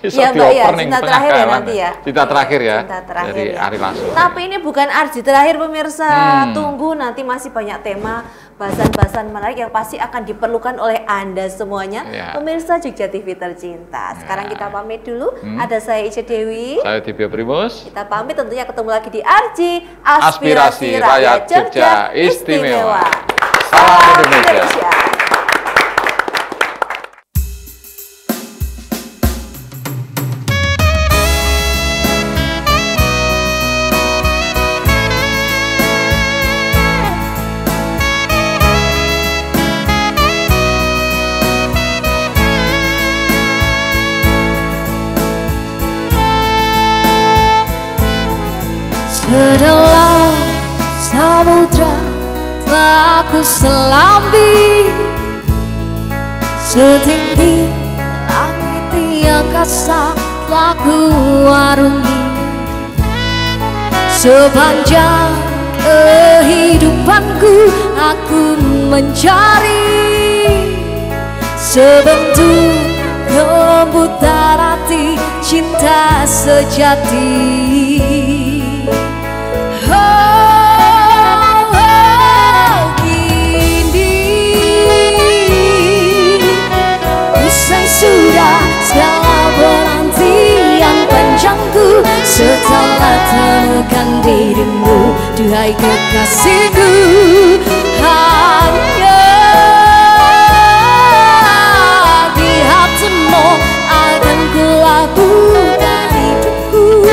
Iya Mbak ya, cinta terakhir ya nanti ya. Cinta terakhir ya. Cinta terakhir dari ya. Ari Lasso. Tapi ini bukan Arji terakhir pemirsa. Tunggu nanti masih banyak tema bahasan-bahasan menarik yang pasti akan diperlukan oleh Anda semuanya. Pemirsa Jogja TV tercinta. Sekarang kita pamit dulu. Ada saya Ica Dewi. Saya Tibio Primus. Kita pamit tentunya ketemu lagi di Arji Aspirasi Rakyat Jogja Istimewa. Salam Indonesia. Sedalam samudra telah ku selambi, setinggi langit di angkasa telah ku arungi. Sepanjang kehidupanku aku mencari sebentuk kelembutan hati cinta sejati. Sudah segala penantian panjangku setelah temukan dirimu, duhai kekasihku. Hanya di hatimu akan ku labuhkan hidupku,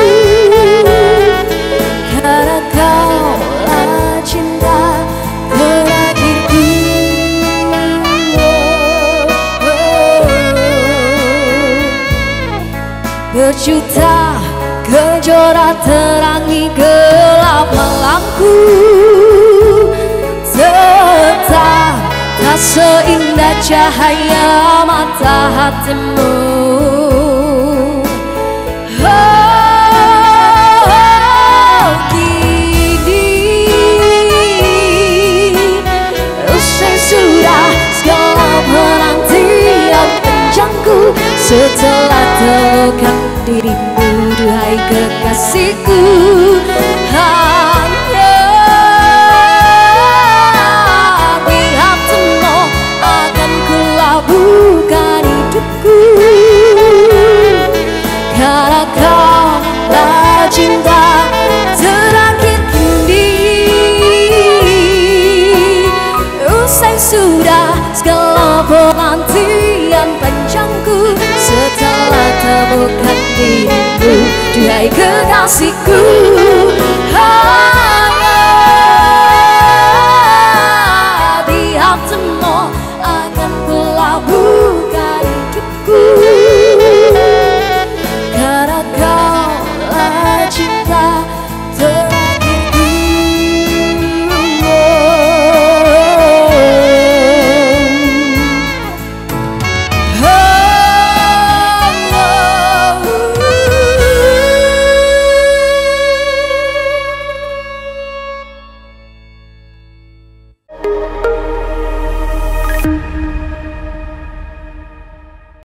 karena kaulah cinta terakhirku. Berjuta Kejora terangi gelap malamku, tetap tak seindah cahaya mata hatimu. Kini usai sudah segala penantian panjangku, setelah temukan dirimu, duhai kekasihku. Hanya di hatimu akan kulabuhkan hidupku, karena kaulah cinta terakhir kini. Usai sudah segala penantian panjangku, setelah temukan dirimu, duhai kekasihku.